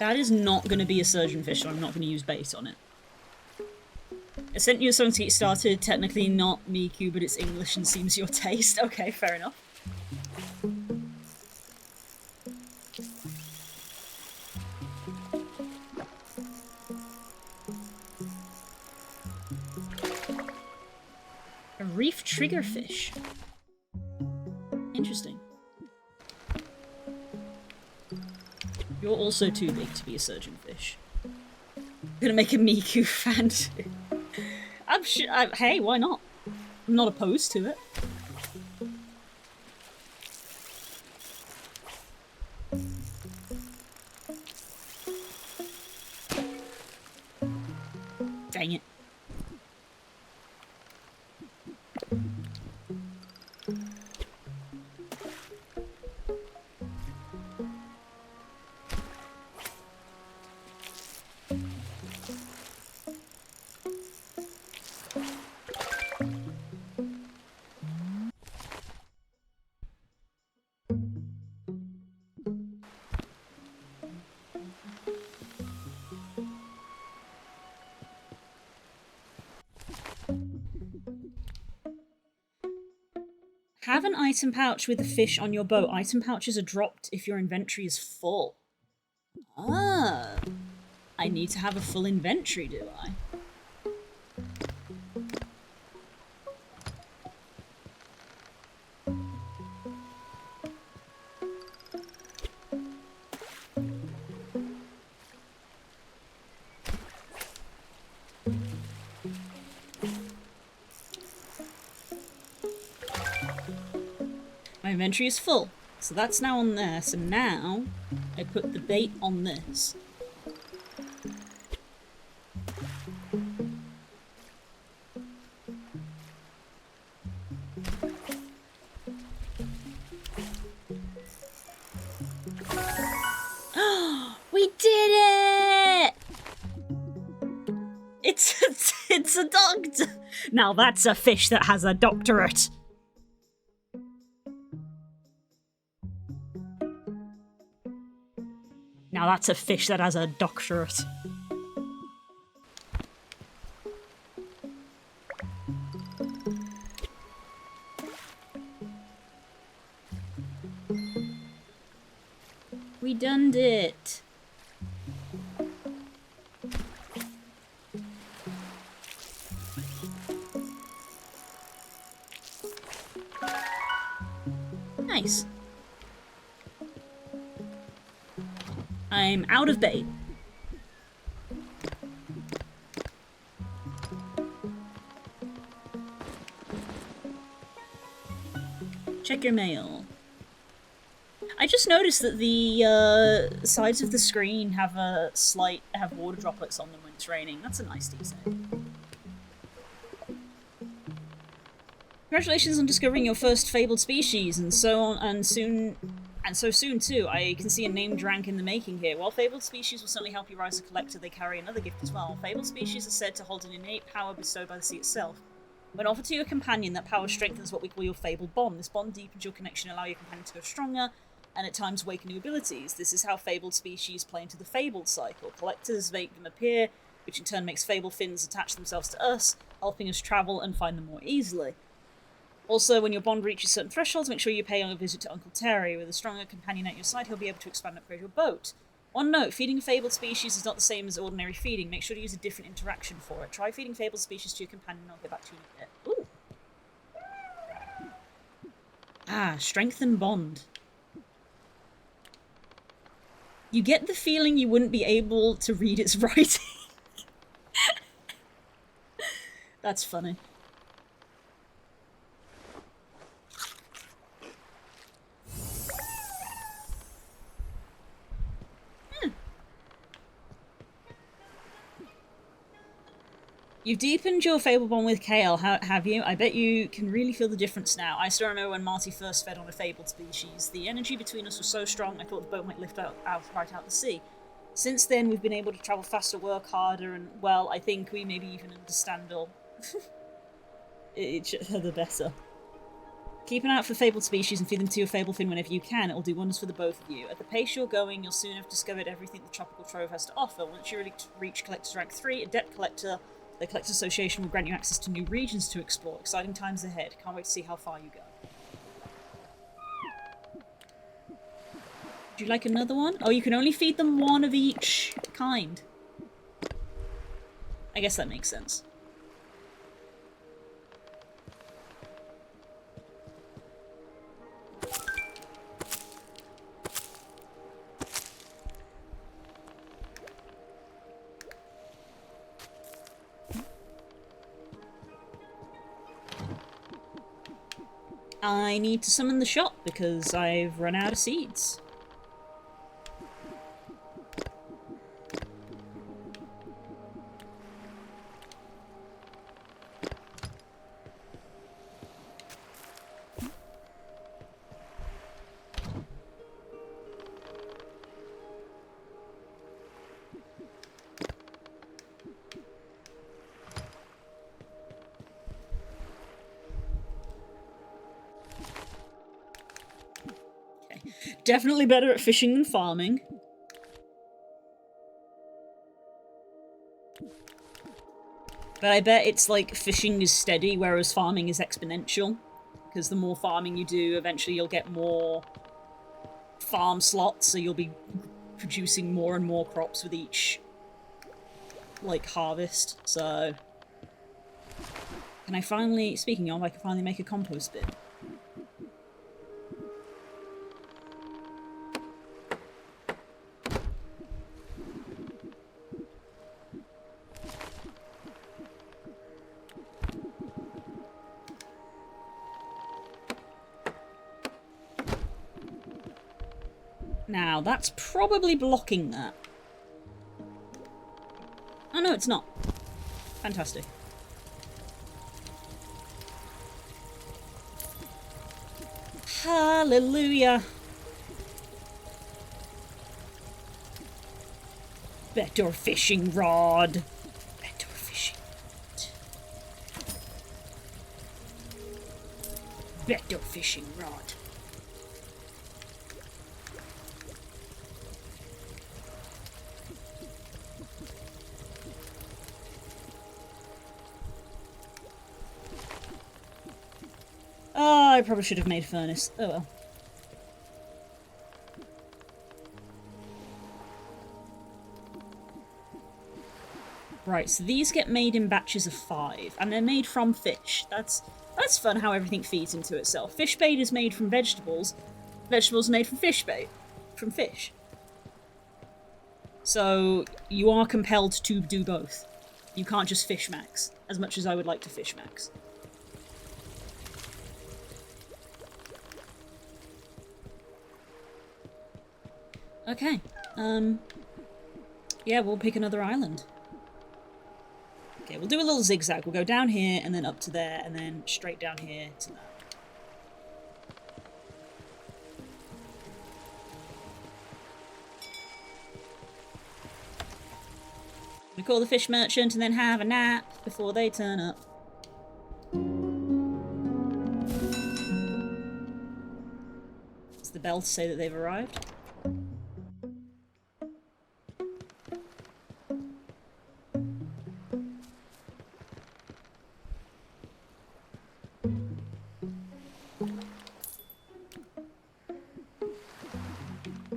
That is not going to be a surgeonfish, so I'm not going to use bait on it. I sent you something to get started, technically not Miku, but it's English and seems your taste. Okay, fair enough. A reef triggerfish. Interesting. You're also too big to be a surgeonfish. I'm gonna make a Miku fan too. Hey, why not? I'm not opposed to it. Dang it. Have an item pouch with a fish on your boat. Item pouches are dropped if your inventory is full. Ah. I need to have a full inventory, do I? My inventory is full, so that's now on there. So now I put the bait on this. We did it! It's a doctor. Now that's a fish that has a doctorate. Now that's a fish that has a doctorate. We done it. Nice. I'm out of bait. Check your mail. I just noticed that the sides of the screen have water droplets on them when it's raining. That's a nice detail. Congratulations on discovering your first fabled species, and so on, and so soon too. I can see a named rank in the making here. While fabled species will certainly help you rise a collector, they carry another gift as well. Fabled species are said to hold an innate power bestowed by the sea itself. When offered to your companion, that power strengthens what we call your fabled bond. This bond deepens your connection, allow your companion to go stronger, and at times awaken new abilities. This is how fabled species play into the fabled cycle. Collectors make them appear, which in turn makes fabled fins attach themselves to us, helping us travel and find them more easily. Also, when your bond reaches certain thresholds, make sure you pay a visit to Uncle Terry. With a stronger companion at your side, he'll be able to expand and upgrade your boat. One note, feeding a fabled species is not the same as ordinary feeding. Make sure to use a different interaction for it. Try feeding fabled species to your companion and I'll get back to you in a bit. Ooh. Ah, strengthen bond. You get the feeling you wouldn't be able to read its writing. That's funny. You've deepened your fable bond with Kale, have you? I bet you can really feel the difference now. I still remember when Marty first fed on a fabled species. The energy between us was so strong, I thought the boat might lift right out the sea. Since then, we've been able to travel faster, work harder, and, well, I think we maybe even understand all each other better. Keep an eye out for fabled species and feed them to your fable fin whenever you can. It'll do wonders for the both of you. At the pace you're going, you'll soon have discovered everything the Tropical Trove has to offer. Once you reach Collector's Rank 3, Adept Collector, the Collector's Association will grant you access to new regions to explore. Exciting times ahead. Can't wait to see how far you go. Would you like another one? Oh, you can only feed them one of each kind. I guess that makes sense. I need to summon the shop because I've run out of seeds. Definitely better at fishing than farming. But I bet it's like fishing is steady, whereas farming is exponential. because the more farming you do, eventually you'll get more farm slots, so you'll be producing more and more crops with each, like, harvest. So, can I finally, speaking of, I can finally make a compost bin. Now, that's probably blocking that. Oh no, it's not. Fantastic. Hallelujah. Better fishing rod. Better fishing rod. Better fishing rod. Oh, I probably should have made a furnace. Oh well. Right, so these get made in batches of 5, and they're made from fish. That's fun how everything feeds into itself. Fish bait is made from vegetables. Vegetables are made from fish bait. From fish. So you are compelled to do both. You can't just fish max, as much as I would like to fish max. Okay, yeah, we'll pick another island. Okay, we'll do a little zigzag. We'll go down here, and then up to there, and then straight down here to that. We call the fish merchant, and then have a nap before they turn up. Is the bell to say that they've arrived?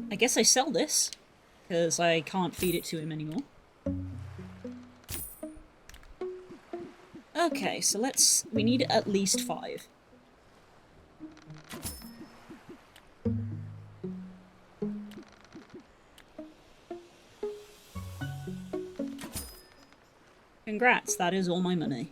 I guess I sell this, because I can't feed it to him anymore. Okay, so we need at least 5. Congrats, that is all my money.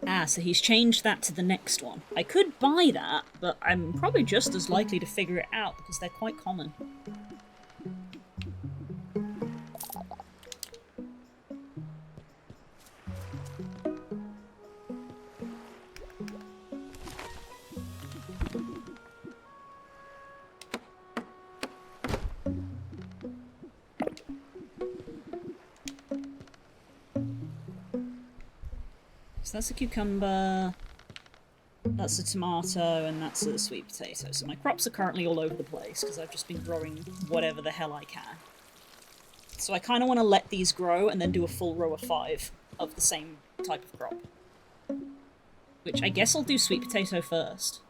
Ah, so he's changed that to the next one. I could buy that, but I'm probably just as likely to figure it out because they're quite common. So that's a cucumber, that's a tomato, and that's a sweet potato. So my crops are currently all over the place because I've just been growing whatever the hell I can. So I kind of want to let these grow and then do a full row of 5 of the same type of crop. Which I guess I'll do sweet potato first.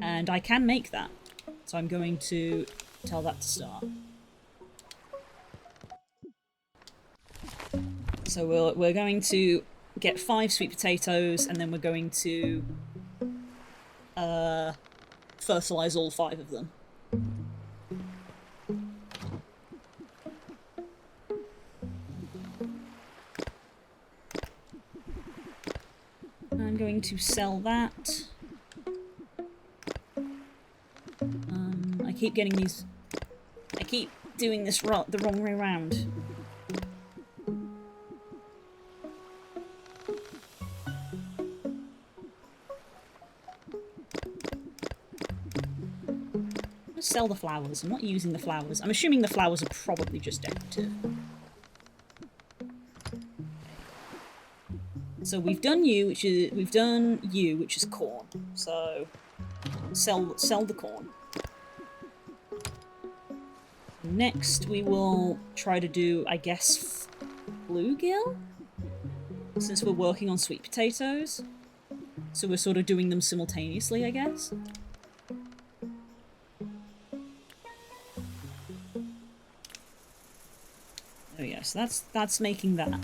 And I can make that. So I'm going to tell that to start. So we're going to get 5 sweet potatoes, and then we're going to fertilize all 5 of them. I'm going to sell that. I keep getting these... I keep doing this the wrong way around. Sell the flowers. I'm not using the flowers. I'm assuming the flowers are probably just decorative. So we've done you, which is corn. So sell the corn. Next, we will try to do, I guess, bluegill? Since we're working on sweet potatoes. So we're sort of doing them simultaneously, I guess. There we go, so that's making that.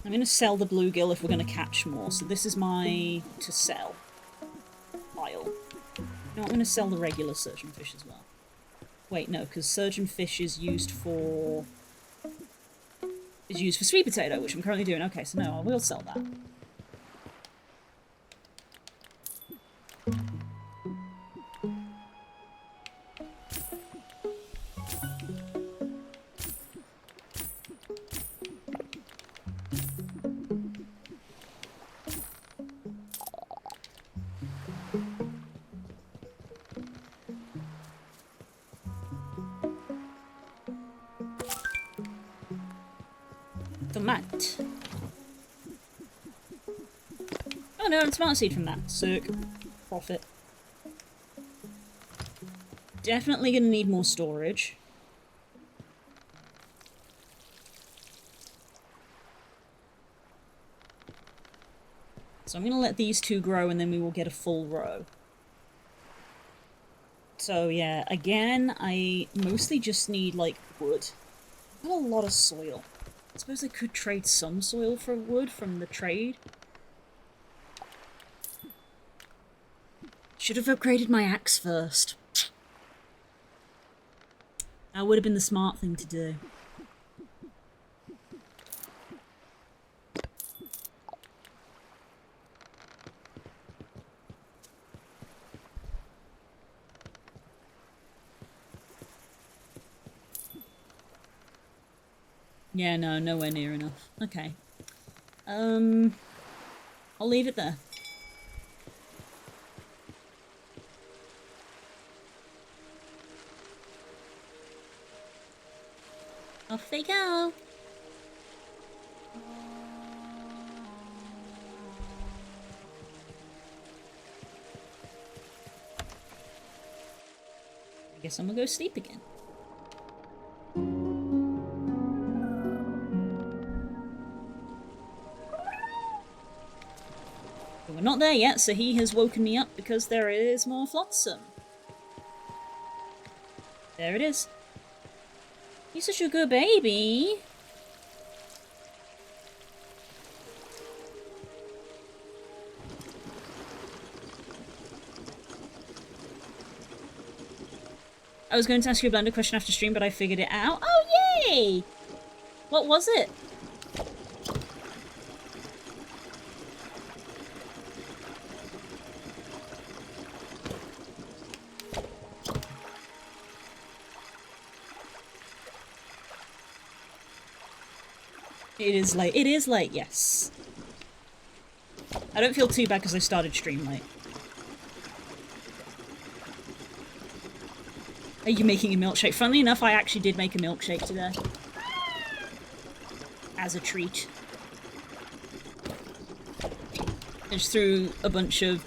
I'm going to sell the bluegill if we're going to catch more. So this is my to sell pile. No, I'm going to sell the regular surgeonfish as well. Wait, no, because surgeonfish is used for sweet potato, which I'm currently doing. Okay, so no, I will sell that. Tomat. Oh no, and tomato seed from that. Sick. Profit. Definitely gonna need more storage. So I'm gonna let these two grow and then we will get a full row. So yeah, again, I mostly just need, like, wood. I've got a lot of soil. I suppose I could trade some soil for wood from the trade. Should have upgraded my axe first. That would have been the smart thing to do. Yeah, no, nowhere near enough. Okay. I'll leave it there. Off they go. I guess I'm gonna go sleep again. But we're not there yet, so he has woken me up because there is more flotsam. There it is. You're such a good baby. I was going to ask you a blender question after stream, but I figured it out. Oh, yay! What was it? It is late. It is late, yes. I don't feel too bad because I started stream late. Are you making a milkshake? Funnily enough, I actually did make a milkshake today. As a treat. I just threw a bunch of,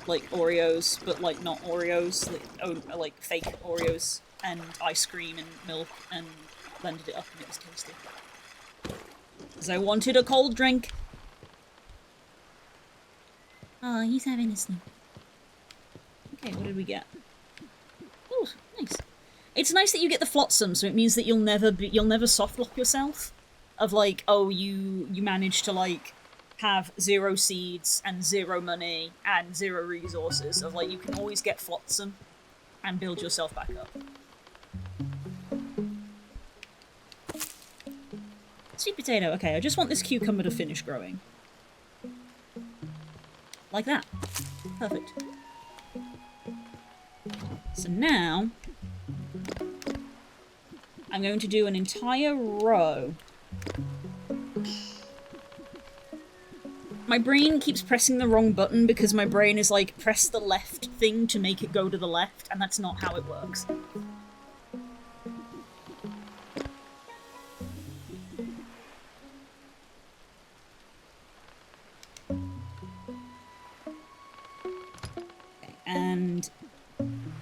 like, Oreos, but, like, not Oreos. Like fake Oreos, and ice cream and milk, and blended it up, and it was tasty. Because I wanted a cold drink. Oh, he's having a sleep. Okay, what did we get? Oh, nice. It's nice that you get the flotsam, so it means that you'll never softlock yourself. Of like, oh, you managed to like have 0 seeds and 0 money and 0 resources. Of like, you can always get flotsam and build yourself back up. Sweet potato. Okay, I just want this cucumber to finish growing. Like that. Perfect. So now, I'm going to do an entire row. My brain keeps pressing the wrong button because my brain is like, press the left thing to make it go to the left, and that's not how it works.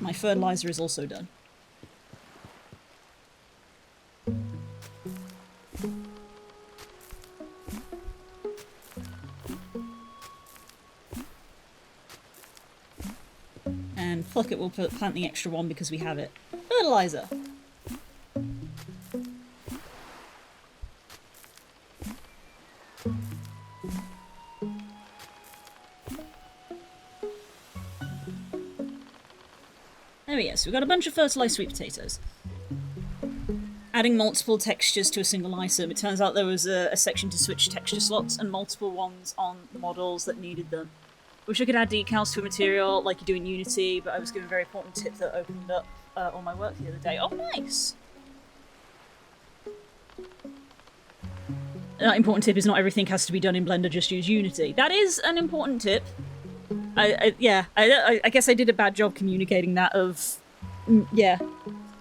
My fertilizer is also done. And fuck it, we'll plant the extra one because we have it. Fertilizer! There we go, so we've got a bunch of fertilized sweet potatoes. Adding multiple textures to a single item. It turns out there was a section to switch texture slots and multiple ones on models that needed them. Wish I could add decals to a material like you do in Unity, but I was given a very important tip that opened up all my work the other day. Oh, nice! That important tip is not everything has to be done in Blender, just use Unity. That is an important tip. I guess I did a bad job communicating that yeah.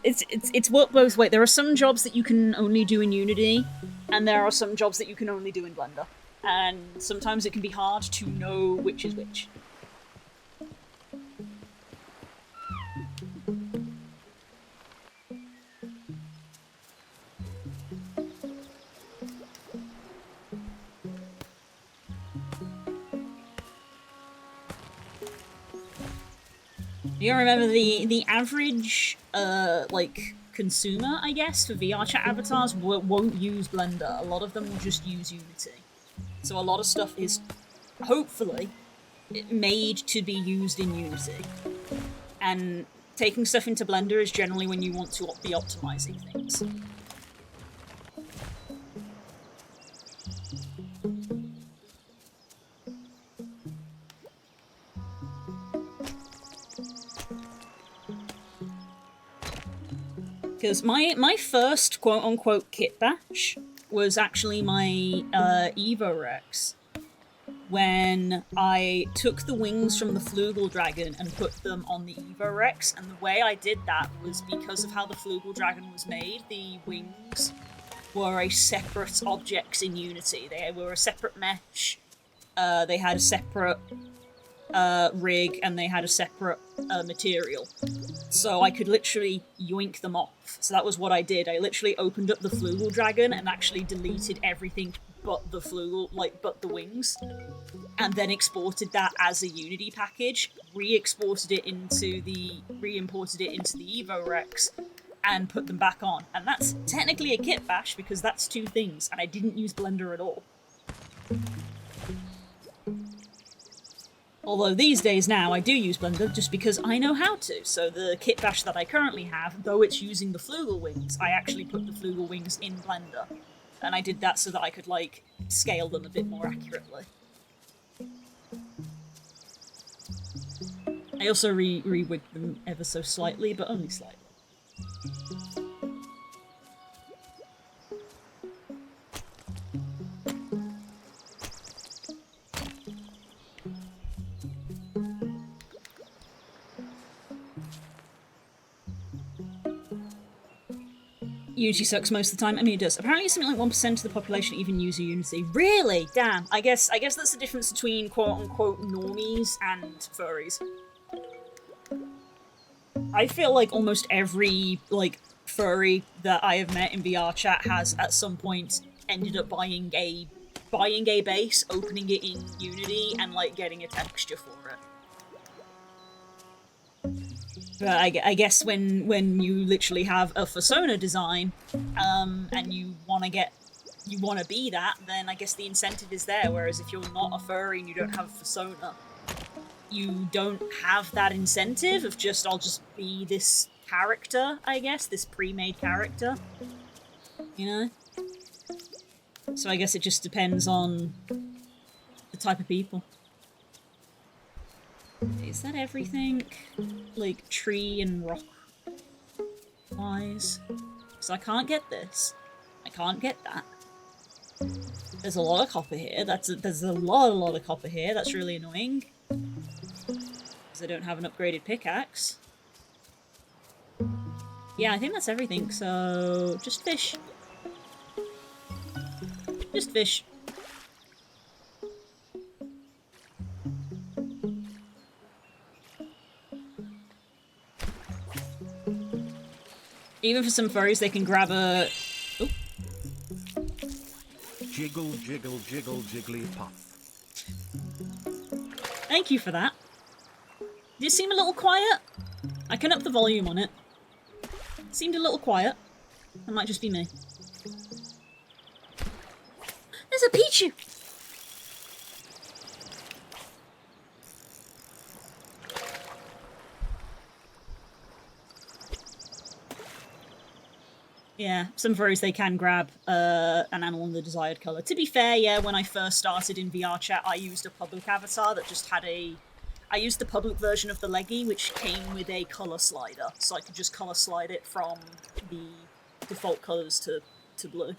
It's worked both ways. There are some jobs that you can only do in Unity, and there are some jobs that you can only do in Blender. And sometimes it can be hard to know which is which. You remember the average, like, consumer, I guess, for VR chat avatars won't use Blender. A lot of them will just use Unity. So a lot of stuff is, hopefully, made to be used in Unity. And taking stuff into Blender is generally when you want to be optimizing things. Because my first quote-unquote kit bash was actually my Evo Rex, when I took the wings from the Flugel Dragon and put them on the Evo Rex, and the way I did that was because of how the Flugel Dragon was made. The wings were a separate object in Unity. They were a separate mesh, they had a separate rig, and they had a separate material. So I could literally yoink them off. So that was what I did. I literally opened up the Flugel Dragon and actually deleted everything but the Flugel, but the wings. And then exported that as a Unity package, re-imported it into the Evo Rex, and put them back on. And that's technically a kit bash because that's two things, and I didn't use Blender at all. Although these days now I do use Blender just because I know how to. So the kit bash that I currently have, though it's using the Flugel wings, I actually put the Flugel wings in Blender. And I did that so that I could, like, scale them a bit more accurately. I also re-wigged them ever so slightly, but only slightly. Unity sucks most of the time. I mean, it does. Apparently something like 1% of the population even use Unity. Really? Damn. I guess that's the difference between quote-unquote normies and furries. I feel like almost every, like, furry that I have met in VR chat has, at some point, ended up buying a base, opening it in Unity, and, like, getting a texture for it. But I guess when you literally have a persona design, and you want to be that, then I guess the incentive is there. Whereas if you're not a furry and you don't have a persona, you don't have that incentive of I'll just be this character, I guess, this pre-made character, you know? So I guess it just depends on the type of people. Is that everything? Like, tree and rock wise? So I can't get this. I can't get that. There's a lot of copper here. There's a lot of copper here. That's really annoying. Because I don't have an upgraded pickaxe. Yeah, I think that's everything, so just fish. Just fish. Even for some furries, they can grab a... Oh. Jiggle, jiggle, jiggle, jiggly puff. Thank you for that. Did it seem a little quiet? I can up the volume on it. Seemed a little quiet. That might just be me. There's a Pichu! Yeah, some furries, they can grab an animal in the desired colour. To be fair, yeah, when I first started in VR chat, I used a public avatar that just had a... I used the public version of the leggy, which came with a colour slider, so I could just colour slide it from the default colours to blue.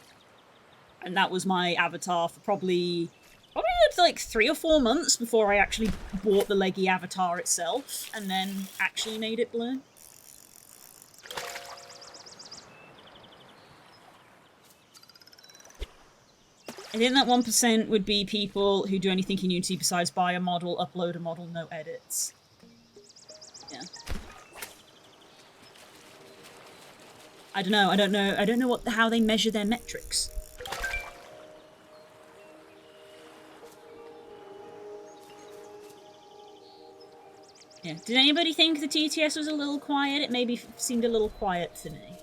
And that was my avatar for probably like 3 or 4 months before I actually bought the leggy avatar itself, and then actually made it blue. I think that 1% would be people who do anything in Unity besides buy a model, upload a model, no edits. Yeah. I don't know how they measure their metrics. Yeah. Did anybody think the TTS was a little quiet? It maybe seemed a little quiet to me.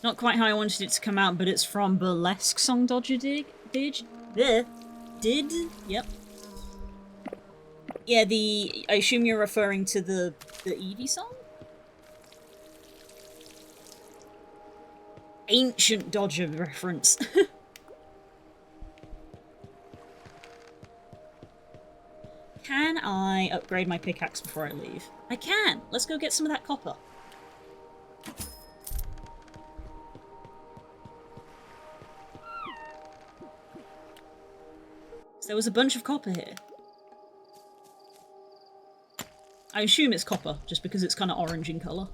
Not quite how I wanted it to come out, but it's from Burlesque Song Dodger Did? Yep. Yeah, I assume you're referring to the Eevee song? Ancient Dodger reference. Can I upgrade my pickaxe before I leave? I can! Let's go get some of that copper. There was a bunch of copper here. I assume it's copper, just because it's kind of orange in colour.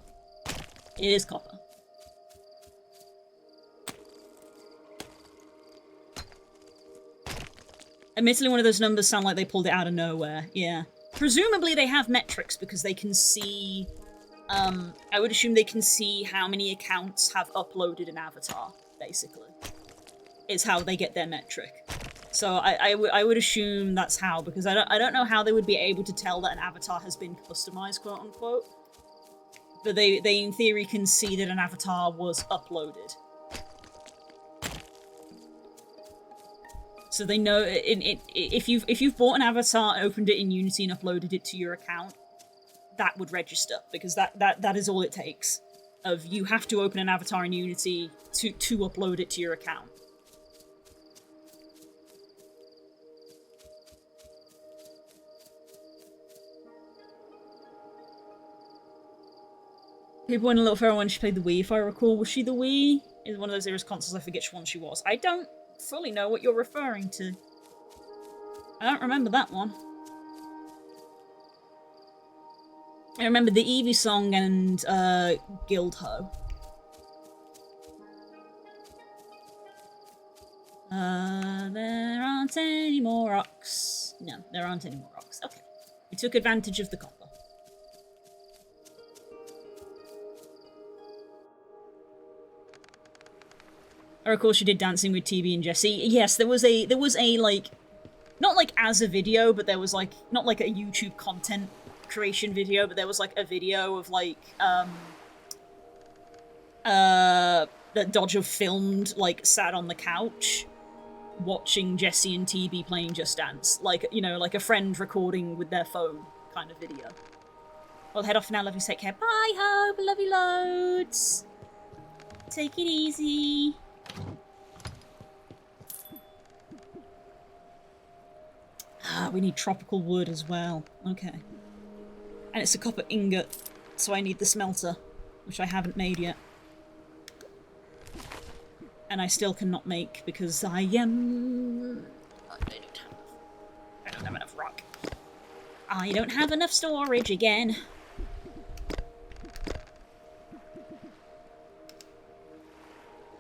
It is copper. Admittedly, one of those numbers sound like they pulled it out of nowhere. Yeah. Presumably they have metrics because they can see... I would assume they can see how many accounts have uploaded an avatar, basically. It's how they get their metric. So I would assume that's how, because I don't know how they would be able to tell that an avatar has been customized, quote unquote. But they in theory can see that an avatar was uploaded. So they know if you've bought an avatar, opened it in Unity, and uploaded it to your account, that would register, because that is all it takes. You have to open an avatar in Unity to upload it to your account. People went a little further when she played the Wii, if I recall. Was she the Wii? Is one of those eras consoles, I forget which one she was. I don't fully know what you're referring to. I don't remember that one. I remember the Eevee song and Guild Ho. There aren't any more rocks. No, there aren't any more rocks. Okay. We took advantage of the copper. Or of course she did Dancing with TB and Jesse. Yes, there was a like, not like as a video, but there was like, not like a YouTube content creation video, but there was like a video of like, that Dodger filmed, like, sat on the couch watching Jesse and TB playing Just Dance. Like, you know, like a friend recording with their phone kind of video. I'll head off now, love you, take care. Bye, Hope, love you loads. Take it easy. Ah, we need tropical wood as well. Okay. And it's a copper ingot, so I need the smelter, which I haven't made yet. And I still cannot make because I don't have enough rock. I don't have enough storage again.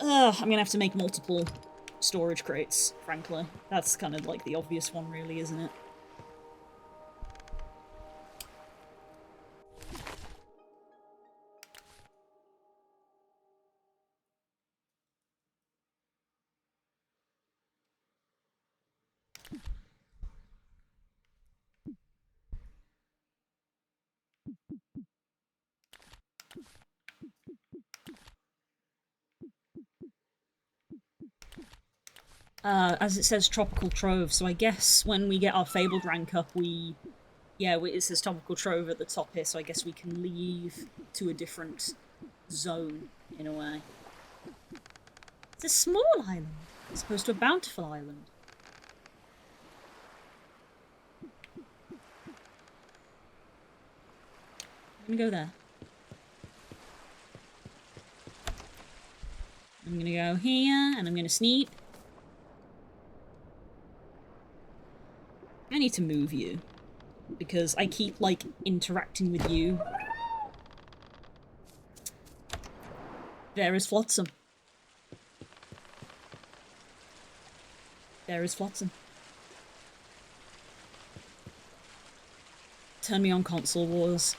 I'm gonna have to make multiple storage crates, frankly. That's kind of like the obvious one, really, isn't it? As it says Tropical Trove, so I guess when we get our Fabled rank up, it says Tropical Trove at the top here, so I guess we can leave to a different zone, in a way. It's a small island, as opposed to a bountiful island. I'm gonna go there. I'm gonna go here, and I'm gonna sneak. I need to move you, because I keep, like, interacting with you. There is Flotsam. There is Flotsam. Turn me on console wars.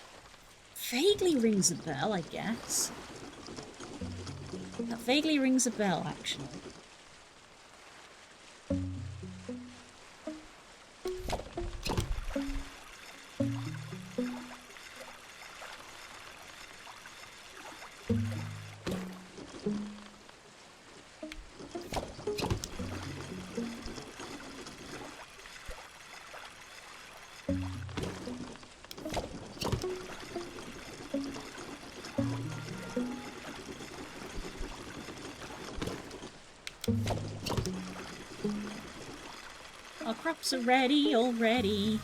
Vaguely rings a bell, I guess. That vaguely rings a bell, actually. Our crops are ready already.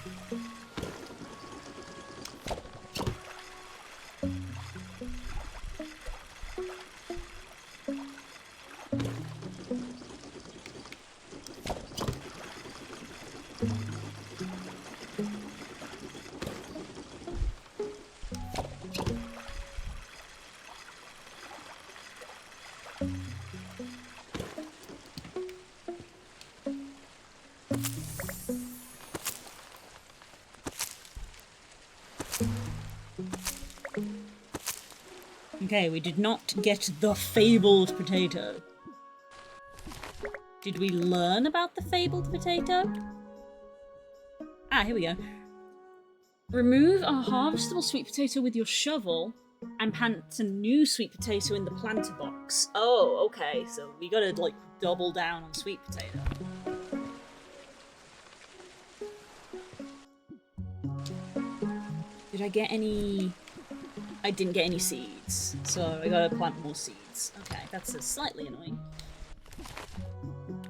Okay, we did not get the fabled potato. Did we learn about the fabled potato? Ah, here we go. Remove a harvestable sweet potato with your shovel and plant a new sweet potato in the planter box. Oh, okay, so we gotta, like, double down on sweet potato. Did I get any... I didn't get any seeds, so I gotta plant more seeds. Okay, that's slightly annoying.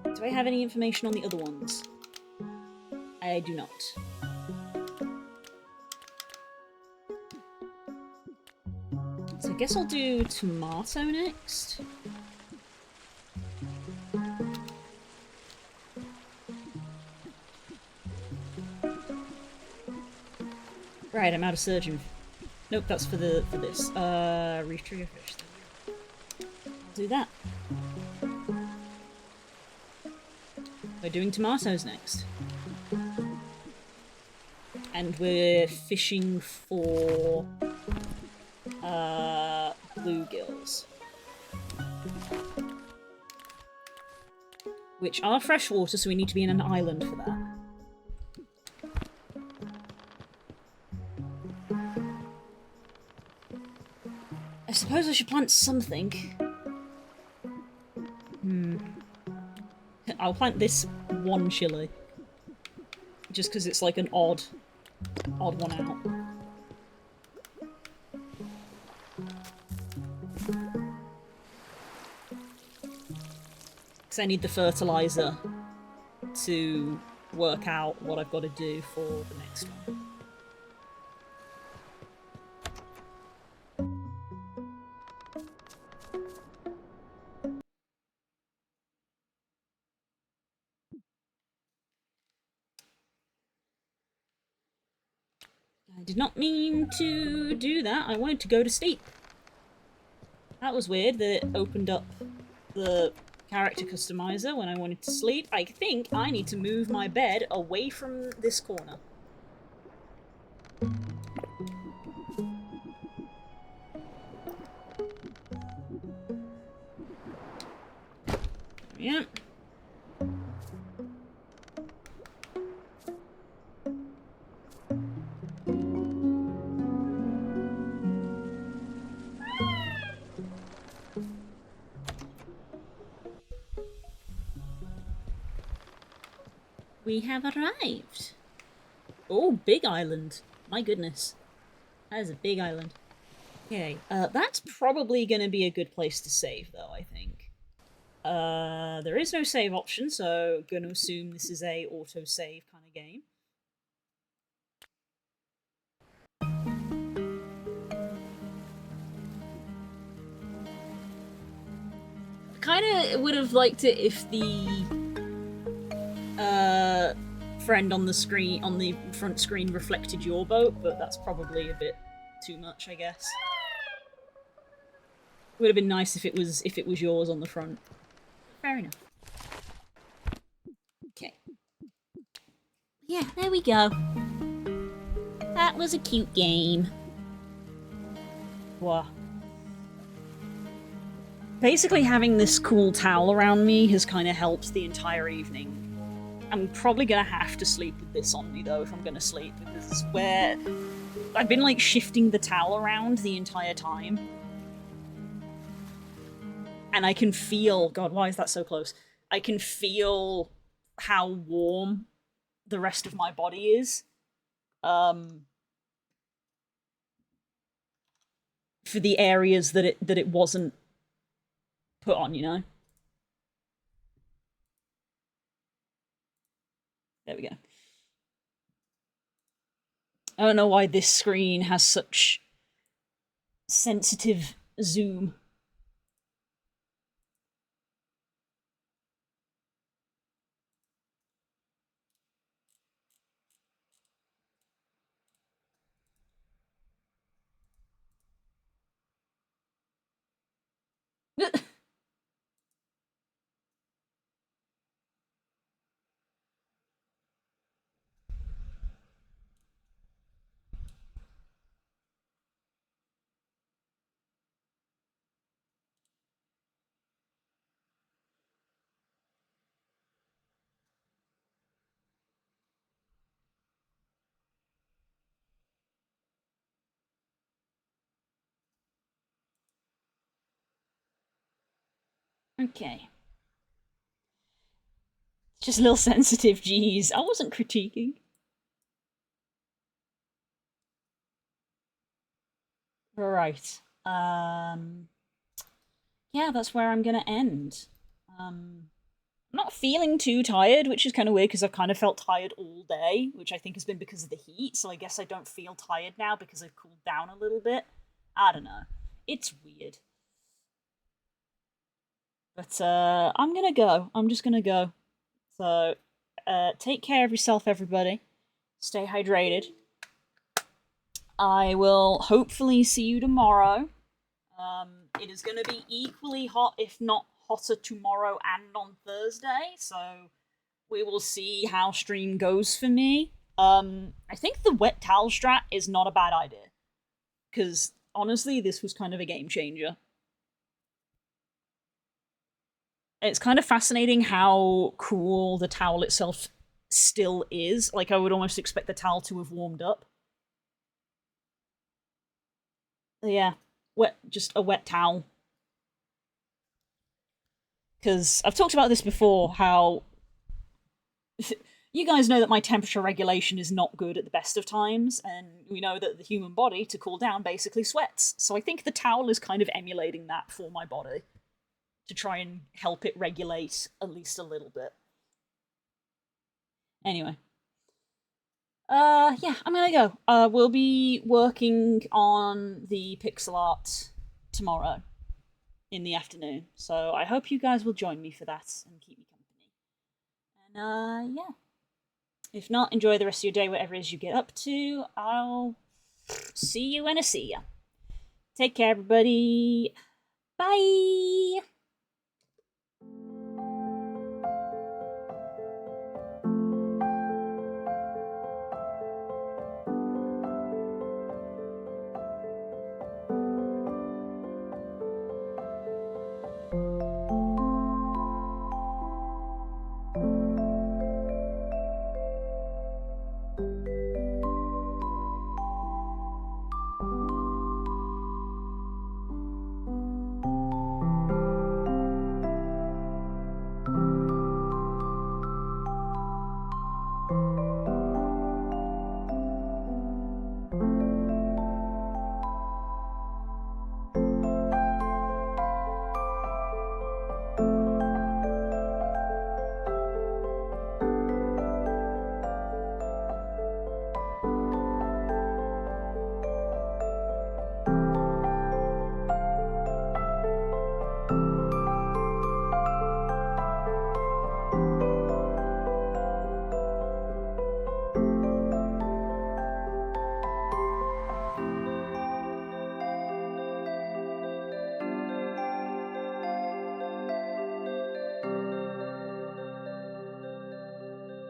Do I have any information on the other ones? I do not. So I guess I'll do tomato next. Right, I'm out of surgeon. Nope, that's for this. Reef trigger fish. I'll do that. We're doing tomatoes next. And we're fishing for bluegills. Which are freshwater, so we need to be in an island for that. I suppose I should plant something. I'll plant this one chili. Just because it's like an odd one out. Because I need the fertilizer to work out what I've got to do for the next one. I did not mean to do that. I wanted to go to sleep. That was weird that it opened up the character customizer when I wanted to sleep. I think I need to move my bed away from this corner. Yeah. We have arrived. Oh, big island. My goodness. That is a big island. Okay, that's probably going to be a good place to save, though, I think. There is no save option, so gonna assume this is a auto-save kind of game. Kinda would have liked it if the friend on the screen, on the front screen, reflected your boat, but that's probably a bit too much, I guess. Would have been nice if it was yours on the front. Fair enough. Okay. Yeah, there we go. That was a cute game. Wow. Basically, having this cool towel around me has kind of helped the entire evening. I'm probably gonna have to sleep with this on me, though, if I'm gonna sleep, because it's where I've been, like, shifting the towel around the entire time. And I can feel... God, why is that so close? I can feel how warm the rest of my body is. For the areas that it wasn't put on, you know? There we go. I don't know why this screen has such sensitive zoom. Okay. Just a little sensitive, jeez. I wasn't critiquing. Right. Yeah, that's where I'm gonna end. I'm not feeling too tired, which is kind of weird because I've kind of felt tired all day, which I think has been because of the heat, so I guess I don't feel tired now because I've cooled down a little bit. I don't know. It's weird. But, I'm gonna go. I'm just gonna go. So, take care of yourself, everybody. Stay hydrated. I will hopefully see you tomorrow. It is going to be equally hot, if not hotter, tomorrow and on Thursday, so we will see how stream goes for me. I think the wet towel strat is not a bad idea, because honestly, this was kind of a game changer. It's kind of fascinating how cool the towel itself still is. Like, I would almost expect the towel to have warmed up. Yeah, just a wet towel. Because I've talked about this before, how you guys know that my temperature regulation is not good at the best of times, and we know that the human body, to cool down, basically sweats. So I think the towel is kind of emulating that for my body, to try and help it regulate at least a little bit. Anyway. Yeah, I'm gonna go. We'll be working on the pixel art tomorrow in the afternoon, so I hope you guys will join me for that and keep me company. And, yeah. If not, enjoy the rest of your day, whatever it is you get up to. I'll see you when I see ya. Take care, everybody. Bye!